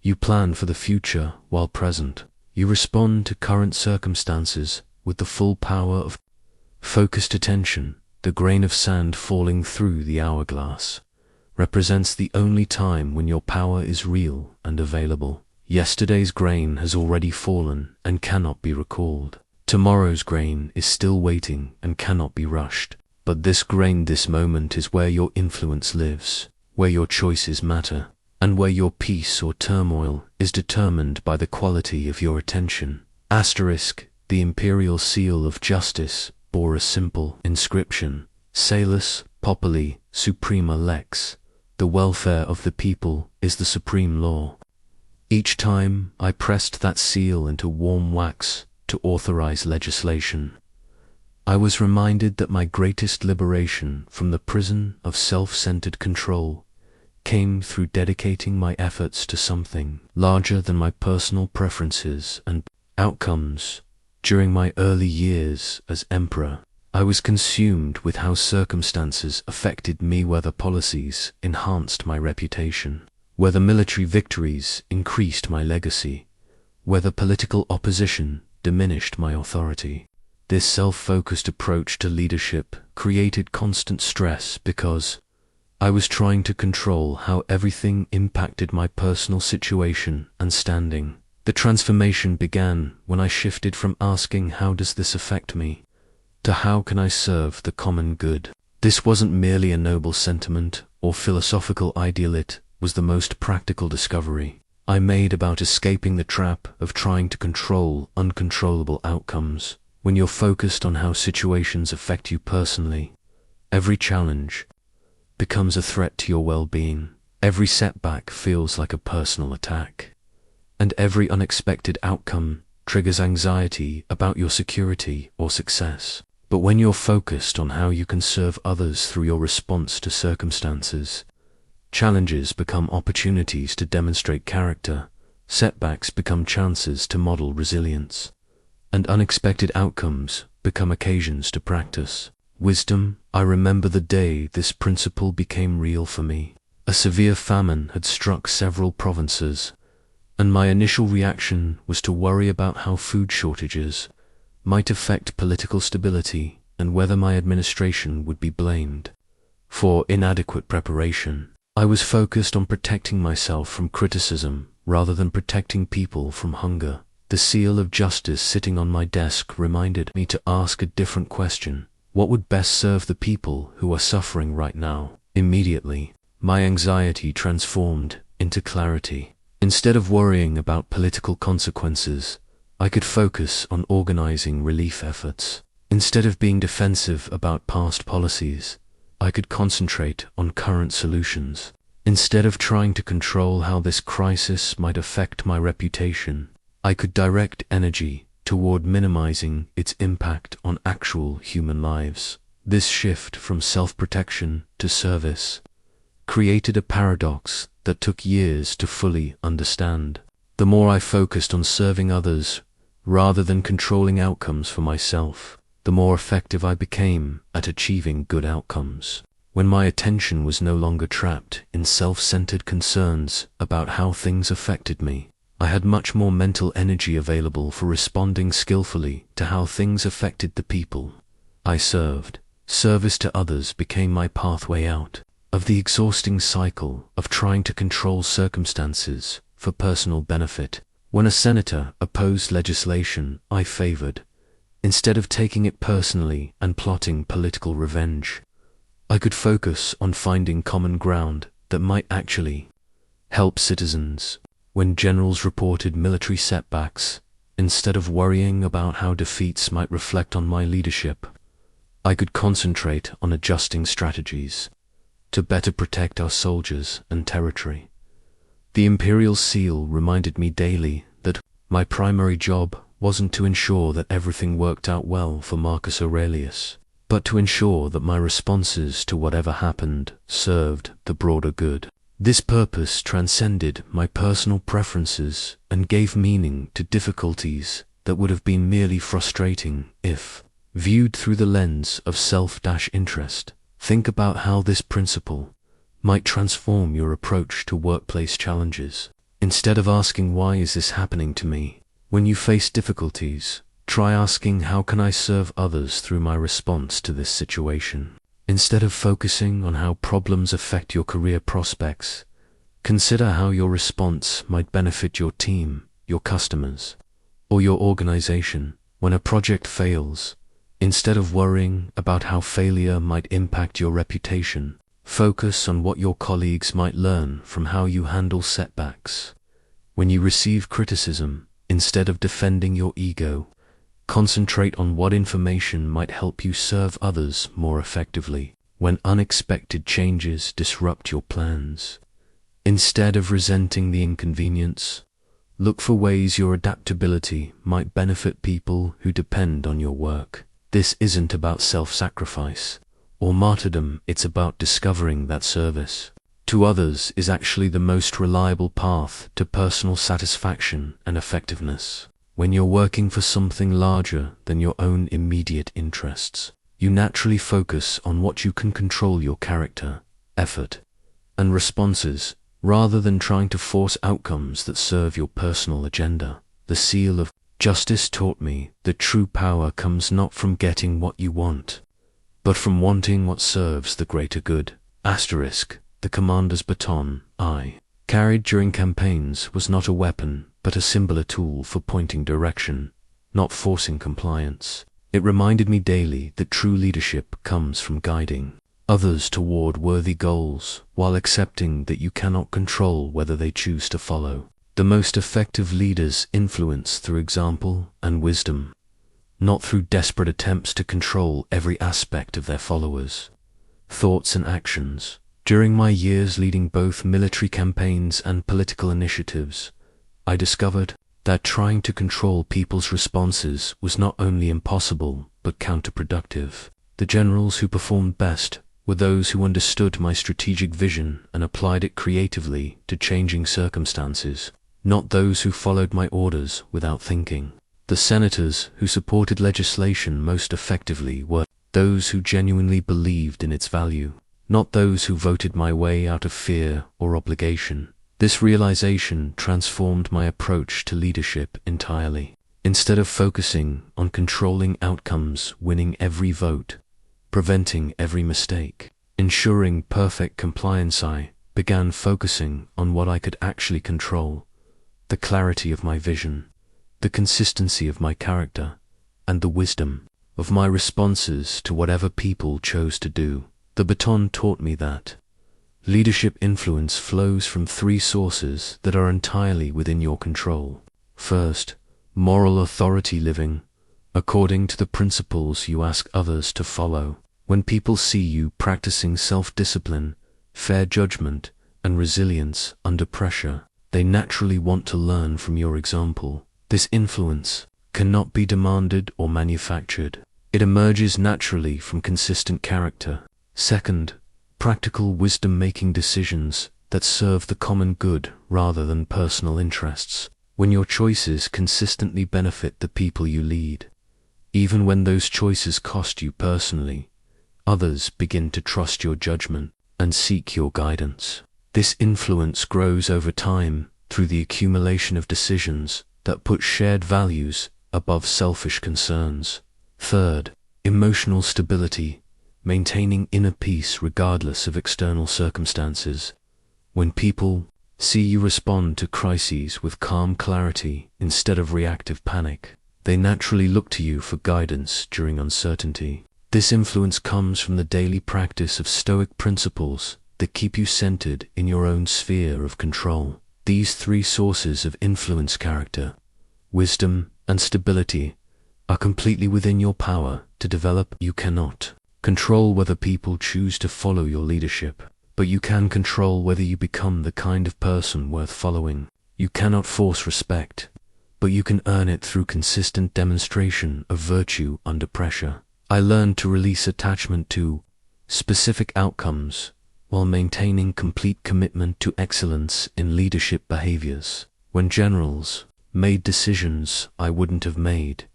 You plan for the future while present. You respond to current circumstances with the full power of focused attention. The grain of sand falling through the hourglass represents the only time when your power is real and available. Yesterday's grain has already fallen and cannot be recalled. Tomorrow's grain is still waiting and cannot be rushed. But this grain, this moment, is where your influence lives, where your choices matter, and where your peace or turmoil is determined by the quality of your attention. Asterisk, the imperial seal of justice bore a simple inscription: Salus Populi Suprema Lex. The welfare of the people is the supreme law. Each time I pressed that seal into warm wax to authorize legislation, I was reminded that my greatest liberation from the prison of self-centered control came through dedicating my efforts to something larger than my personal preferences and outcomes. During my early years as emperor, I was consumed with how circumstances affected me, whether policies enhanced my reputation, whether military victories increased my legacy, whether political opposition diminished my authority. This self-focused approach to leadership created constant stress because I was trying to control how everything impacted my personal situation and standing. The transformation began when I shifted from asking, "How does this affect me?" to "How can I serve the common good?" This wasn't merely a noble sentiment or philosophical ideal, it was the most practical discovery I made about escaping the trap of trying to control uncontrollable outcomes. When you're focused on how situations affect you personally, every challenge becomes a threat to your well-being. Every setback feels like a personal attack, and every unexpected outcome triggers anxiety about your security or success. But when you're focused on how you can serve others through your response to circumstances, challenges become opportunities to demonstrate character, setbacks become chances to model resilience, and unexpected outcomes become occasions to practice wisdom. I remember the day this principle became real for me. A severe famine had struck several provinces, and my initial reaction was to worry about how food shortages might affect political stability and whether my administration would be blamed for inadequate preparation. I was focused on protecting myself from criticism rather than protecting people from hunger. The seal of justice sitting on my desk reminded me to ask a different question: what would best serve the people who are suffering right now? Immediately, my anxiety transformed into clarity. Instead of worrying about political consequences, I could focus on organizing relief efforts. Instead of being defensive about past policies, I could concentrate on current solutions. Instead of trying to control how this crisis might affect my reputation, I could direct energy toward minimizing its impact on actual human lives. This shift from self-protection to service created a paradox that took years to fully understand. The more I focused on serving others rather than controlling outcomes for myself, the more effective I became at achieving good outcomes. When my attention was no longer trapped in self-centered concerns about how things affected me, I had much more mental energy available for responding skillfully to how things affected the people I served. Service to others became my pathway out of the exhausting cycle of trying to control circumstances for personal benefit. When a senator opposed legislation I favored, instead of taking it personally and plotting political revenge, I could focus on finding common ground that might actually help citizens. When generals reported military setbacks, instead of worrying about how defeats might reflect on my leadership, I could concentrate on adjusting strategies to better protect our soldiers and territory. The imperial seal reminded me daily that my primary job wasn't to ensure that everything worked out well for Marcus Aurelius, but to ensure that my responses to whatever happened served the broader good. This purpose transcended my personal preferences and gave meaning to difficulties that would have been merely frustrating if viewed through the lens of self-interest. Think about how this principle might transform your approach to workplace challenges. Instead of asking, "Why is this happening to me?" when you face difficulties, try asking, "How can I serve others through my response to this situation?" Instead of focusing on how problems affect your career prospects, consider how your response might benefit your team, your customers, or your organization. When a project fails, instead of worrying about how failure might impact your reputation, focus on what your colleagues might learn from how you handle setbacks. When you receive criticism, instead of defending your ego, concentrate on what information might help you serve others more effectively. When unexpected changes disrupt your plans, instead of resenting the inconvenience, look for ways your adaptability might benefit people who depend on your work. This isn't about self-sacrifice or martyrdom, it's about discovering that service to others is actually the most reliable path to personal satisfaction and effectiveness. When you're working for something larger than your own immediate interests, you naturally focus on what you can control: your character, effort, and responses, rather than trying to force outcomes that serve your personal agenda. The seal of justice taught me that true power comes not from getting what you want, but from wanting what serves the greater good. The commander's baton I carried during campaigns was not a weapon, but a singular tool for pointing direction, not forcing compliance. It reminded me daily that true leadership comes from guiding others toward worthy goals, while accepting that you cannot control whether they choose to follow. The most effective leaders influence through example and wisdom, not through desperate attempts to control every aspect of their followers' thoughts and actions. During my years leading both military campaigns and political initiatives, I discovered that trying to control people's responses was not only impossible, but counterproductive. The generals who performed best were those who understood my strategic vision and applied it creatively to changing circumstances, not those who followed my orders without thinking. The senators who supported legislation most effectively were those who genuinely believed in its value, not those who voted my way out of fear or obligation. This realization transformed my approach to leadership entirely. Instead of focusing on controlling outcomes, winning every vote, preventing every mistake, ensuring perfect compliance, I began focusing on what I could actually control: the clarity of my vision, the consistency of my character, and the wisdom of my responses to whatever people chose to do. The baton taught me that leadership influence flows from three sources that are entirely within your control. First, moral authority: living according to the principles you ask others to follow. When people see you practicing self-discipline, fair judgment, and resilience under pressure, they naturally want to learn from your example. This influence cannot be demanded or manufactured. It emerges naturally from consistent character. Second, practical wisdom: making decisions that serve the common good rather than personal interests. When your choices consistently benefit the people you lead, even when those choices cost you personally, others begin to trust your judgment and seek your guidance. This influence grows over time through the accumulation of decisions that put shared values above selfish concerns. Third, emotional stability: maintaining inner peace regardless of external circumstances. When people see you respond to crises with calm clarity instead of reactive panic, they naturally look to you for guidance during uncertainty. This influence comes from the daily practice of Stoic principles that keep you centered in your own sphere of control. These three sources of influence, character, wisdom, and stability, are completely within your power to develop. You cannot control whether people choose to follow your leadership, but you can control whether you become the kind of person worth following. You cannot force respect, but you can earn it through consistent demonstration of virtue under pressure. I learned to release attachment to specific outcomes while maintaining complete commitment to excellence in leadership behaviors. When generals made decisions I wouldn't have made,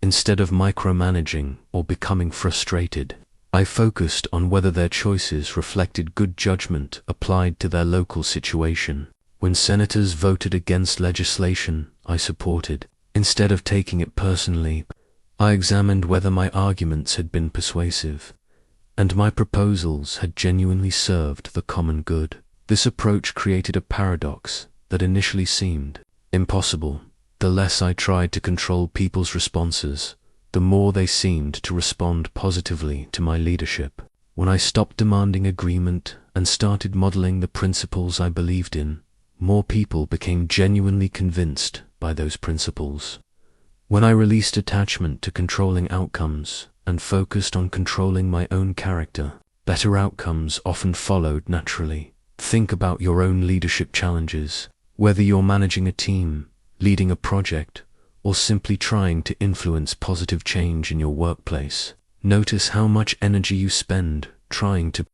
instead of micromanaging or becoming frustrated, I focused on whether their choices reflected good judgment applied to their local situation. When senators voted against legislation I supported, instead of taking it personally, I examined whether my arguments had been persuasive, and my proposals had genuinely served the common good. This approach created a paradox that initially seemed impossible. The less I tried to control people's responses, the more they seemed to respond positively to my leadership. When I stopped demanding agreement and started modeling the principles I believed in, more people became genuinely convinced by those principles. When I released attachment to controlling outcomes and focused on controlling my own character, better outcomes often followed naturally. Think about your own leadership challenges, whether you're managing a team, leading a project, or simply trying to influence positive change in your workplace. Notice how much energy you spend trying to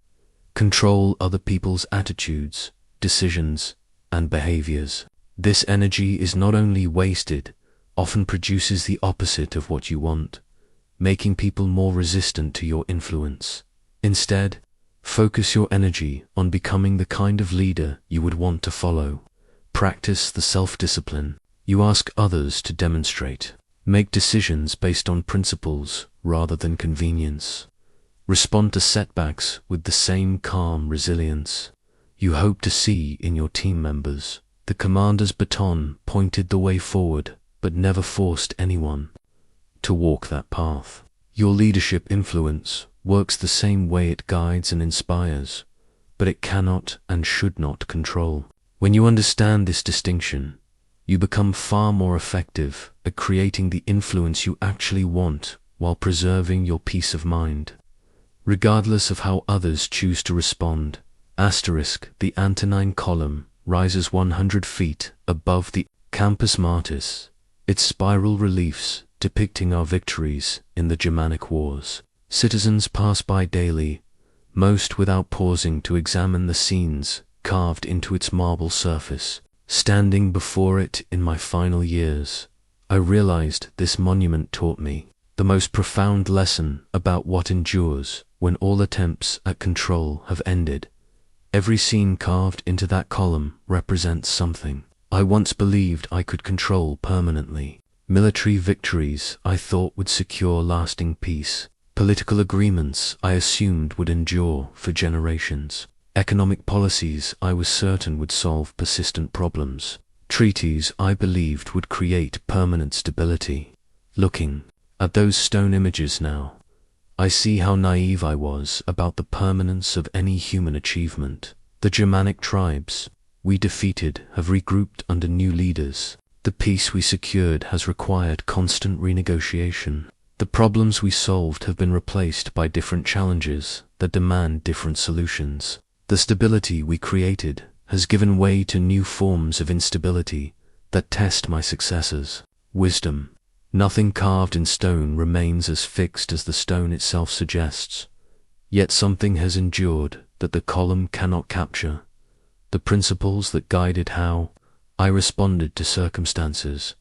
control other people's attitudes, decisions, and behaviors. This energy is not only wasted, often produces the opposite of what you want, making people more resistant to your influence. Instead, focus your energy on becoming the kind of leader you would want to follow. Practice the self-discipline you ask others to demonstrate. Make decisions based on principles rather than convenience. Respond to setbacks with the same calm resilience you hope to see in your team members. The commander's baton pointed the way forward, but never forced anyone to walk that path. Your leadership influence works the same way. It guides and inspires, but it cannot and should not control. When you understand this distinction, you become far more effective at creating the influence you actually want while preserving your peace of mind. Regardless of how others choose to respond, the Antonine Column rises 100 feet above the Campus Martis, its spiral reliefs depicting our victories in the Germanic Wars. Citizens pass by daily, most without pausing to examine the scenes carved into its marble surface. Standing before it in my final years, I realized this monument taught me the most profound lesson about what endures when all attempts at control have ended. Every scene carved into that column represents something I once believed I could control permanently. Military victories I thought would secure lasting peace. Political agreements I assumed would endure for generations. Economic policies I was certain would solve persistent problems. Treaties I believed would create permanent stability. Looking at those stone images now, I see how naive I was about the permanence of any human achievement. The Germanic tribes we defeated have regrouped under new leaders. The peace we secured has required constant renegotiation. The problems we solved have been replaced by different challenges that demand different solutions. The stability we created has given way to new forms of instability that test my successors. Wisdom. Nothing carved in stone remains as fixed as the stone itself suggests. Yet something has endured that the column cannot capture. The principles that guided how I responded to circumstances,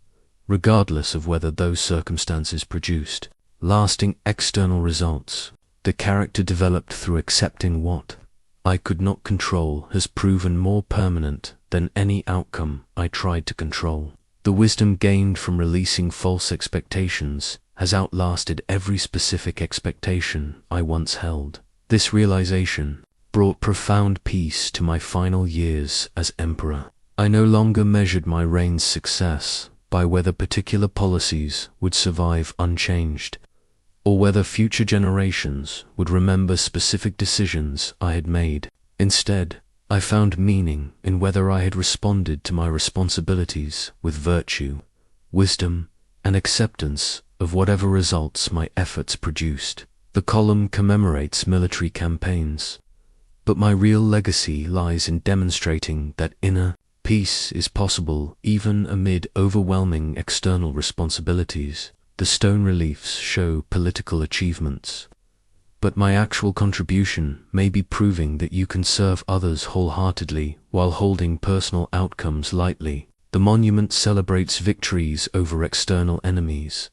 regardless of whether those circumstances produced lasting external results. The character developed through accepting what I could not control has proven more permanent than any outcome I tried to control. The wisdom gained from releasing false expectations has outlasted every specific expectation I once held. This realization brought profound peace to my final years as emperor. I no longer measured my reign's success by whether particular policies would survive unchanged, or whether future generations would remember specific decisions I had made. Instead, I found meaning in whether I had responded to my responsibilities with virtue, wisdom, and acceptance of whatever results my efforts produced. The column commemorates military campaigns, but my real legacy lies in demonstrating that inner peace is possible even amid overwhelming external responsibilities. The stone reliefs show political achievements, but my actual contribution may be proving that you can serve others wholeheartedly while holding personal outcomes lightly. The monument celebrates victories over external enemies,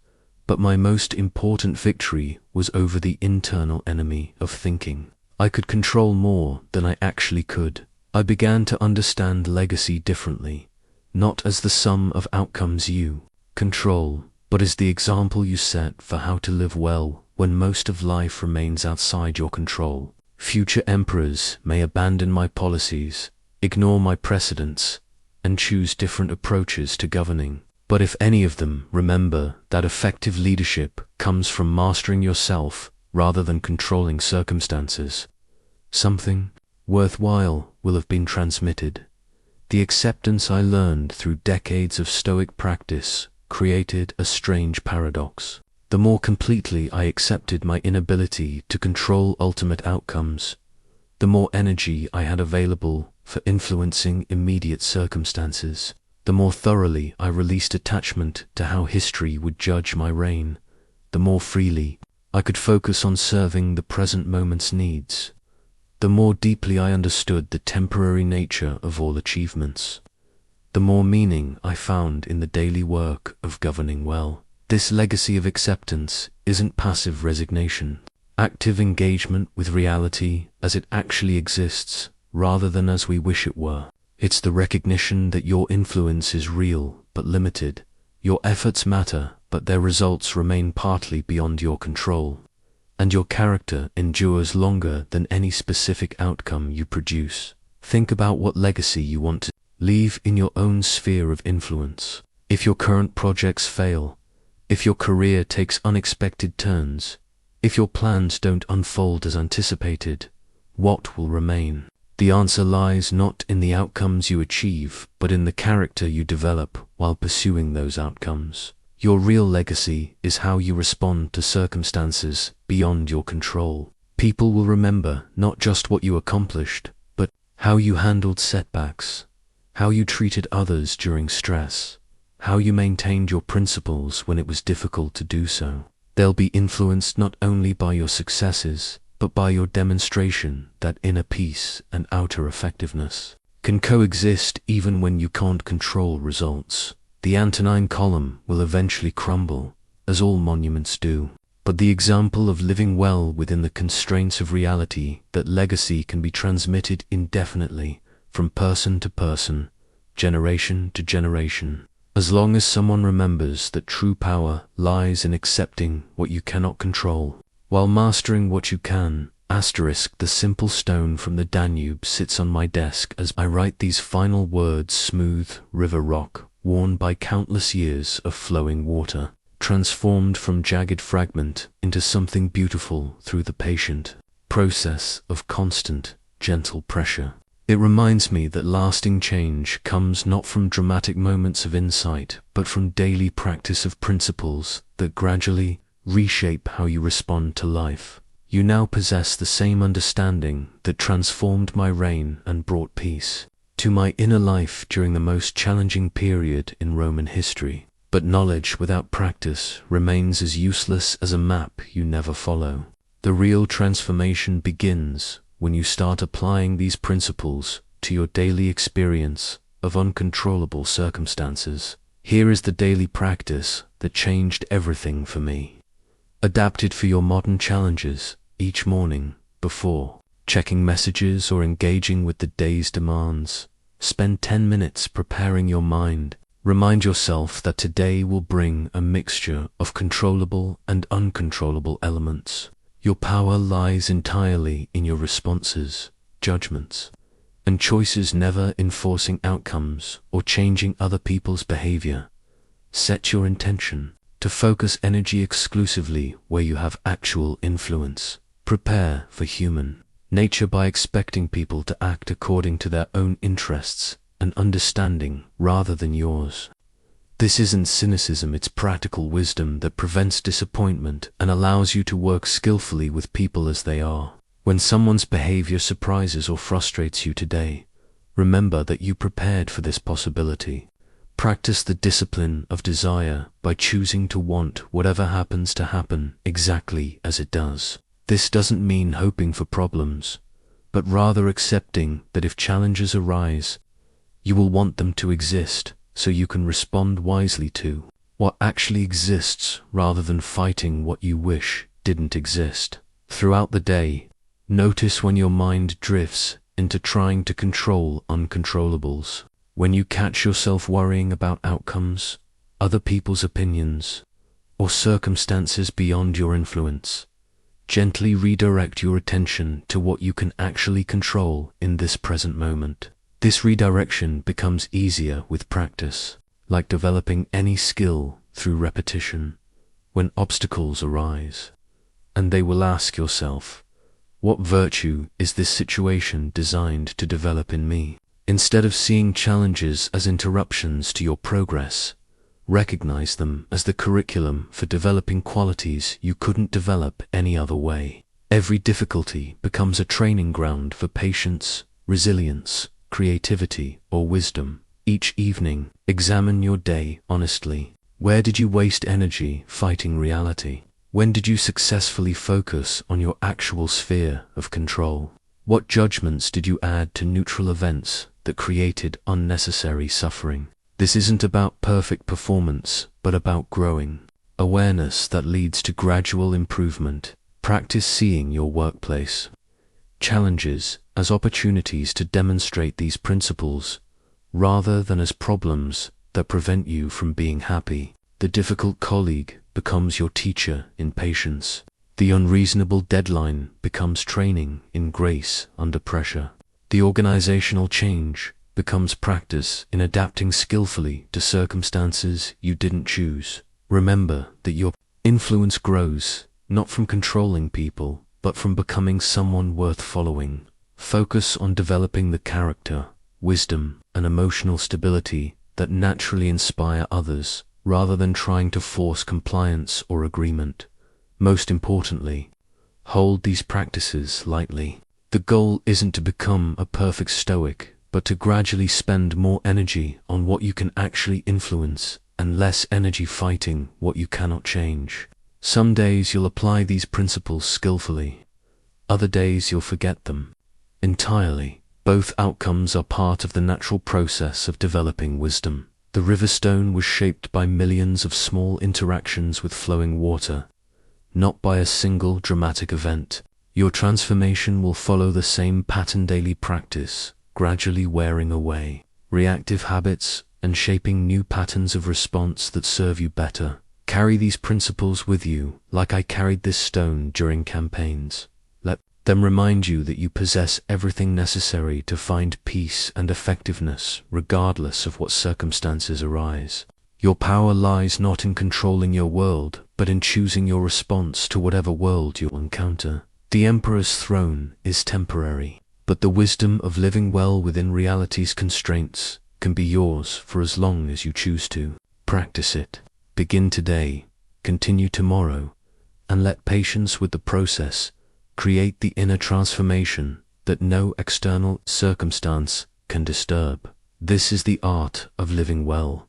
But my most important victory was over the internal enemy of thinking. I could control more than I actually could. I began to understand legacy differently, not as the sum of outcomes you control, but as the example you set for how to live well when most of life remains outside your control. Future emperors may abandon my policies, ignore my precedents, and choose different approaches to governing. But if any of them remember that effective leadership comes from mastering yourself rather than controlling circumstances, something worthwhile will have been transmitted. The acceptance I learned through decades of Stoic practice created a strange paradox. The more completely I accepted my inability to control ultimate outcomes, the more energy I had available for influencing immediate circumstances. The more thoroughly I released attachment to how history would judge my reign, the more freely I could focus on serving the present moment's needs. The more deeply I understood the temporary nature of all achievements, the more meaning I found in the daily work of governing well. This legacy of acceptance isn't passive resignation, active engagement with reality as it actually exists rather than as we wish it were. It's the recognition that your influence is real but limited. Your efforts matter, but their results remain partly beyond your control. And your character endures longer than any specific outcome you produce. Think about what legacy you want to leave in your own sphere of influence. If your current projects fail, if your career takes unexpected turns, if your plans don't unfold as anticipated, what will remain? The answer lies not in the outcomes you achieve, but in the character you develop while pursuing those outcomes. Your real legacy is how you respond to circumstances beyond your control. People will remember not just what you accomplished, but how you handled setbacks, how you treated others during stress, how you maintained your principles when it was difficult to do so. They'll be influenced not only by your successes, but by your demonstration that inner peace and outer effectiveness can coexist even when you can't control results. The Antonine Column will eventually crumble, as all monuments do. But the example of living well within the constraints of reality, that legacy can be transmitted indefinitely from person to person, generation to generation. As long as someone remembers that true power lies in accepting what you cannot control, while mastering what you can. The simple stone from the Danube sits on my desk as I write these final words. Smooth river rock, worn by countless years of flowing water, transformed from jagged fragment into something beautiful through the patient process of constant, gentle pressure. It reminds me that lasting change comes not from dramatic moments of insight, but from daily practice of principles that gradually reshape how you respond to life. You now possess the same understanding that transformed my reign and brought peace to my inner life during the most challenging period in Roman history. But knowledge without practice remains as useless as a map you never follow. The real transformation begins when you start applying these principles to your daily experience of uncontrollable circumstances. Here is the daily practice that changed everything for me. Adapted for your modern challenges. Each morning, before checking messages or engaging with the day's demands, spend 10 minutes preparing your mind. Remind yourself that today will bring a mixture of controllable and uncontrollable elements. Your power lies entirely in your responses, judgments, and choices, never in forcing outcomes or changing other people's behavior. Set your intention to focus energy exclusively where you have actual influence. Prepare for human nature by expecting people to act according to their own interests and understanding rather than yours. This isn't cynicism, it's practical wisdom that prevents disappointment and allows you to work skillfully with people as they are. When someone's behavior surprises or frustrates you today, remember that you prepared for this possibility. Practice the discipline of desire by choosing to want whatever happens to happen exactly as it does. This doesn't mean hoping for problems, but rather accepting that if challenges arise, you will want them to exist so you can respond wisely to what actually exists rather than fighting what you wish didn't exist. Throughout the day, notice when your mind drifts into trying to control uncontrollables. When you catch yourself worrying about outcomes, other people's opinions, or circumstances beyond your influence, gently redirect your attention to what you can actually control in this present moment. This redirection becomes easier with practice, like developing any skill through repetition. When obstacles arise, and they will ask yourself, what virtue is this situation designed to develop in me? Instead of seeing challenges as interruptions to your progress, recognize them as the curriculum for developing qualities you couldn't develop any other way. Every difficulty becomes a training ground for patience, resilience, creativity, or wisdom. Each evening, examine your day honestly. Where did you waste energy fighting reality? When did you successfully focus on your actual sphere of control? What judgments did you add to neutral events that created unnecessary suffering? This isn't about perfect performance, but about growing awareness that leads to gradual improvement. Practice seeing your workplace challenges as opportunities to demonstrate these principles, rather than as problems that prevent you from being happy. The difficult colleague becomes your teacher in patience. The unreasonable deadline becomes training in grace under pressure. The organizational change becomes practice in adapting skillfully to circumstances you didn't choose. Remember that your influence grows not from controlling people, but from becoming someone worth following. Focus on developing the character, wisdom, and emotional stability that naturally inspire others, rather than trying to force compliance or agreement. Most importantly, hold these practices lightly. The goal isn't to become a perfect Stoic, but to gradually spend more energy on what you can actually influence and less energy fighting what you cannot change. Some days you'll apply these principles skillfully. Other days you'll forget them entirely. Both outcomes are part of the natural process of developing wisdom. The river stone was shaped by millions of small interactions with flowing water, not by a single dramatic event. Your transformation will follow the same pattern: daily practice, gradually wearing away reactive habits and shaping new patterns of response that serve you better. Carry these principles with you, like I carried this stone during campaigns. Let them remind you that you possess everything necessary to find peace and effectiveness, regardless of what circumstances arise. Your power lies not in controlling your world, but in choosing your response to whatever world you encounter. The emperor's throne is temporary, but the wisdom of living well within reality's constraints can be yours for as long as you choose to. Practice it. Begin today, continue tomorrow, and let patience with the process create the inner transformation that no external circumstance can disturb. This is the art of living well,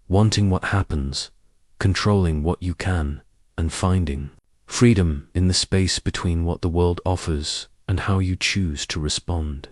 wanting what happens, controlling what you can, and finding freedom in the space between what the world offers and how you choose to respond.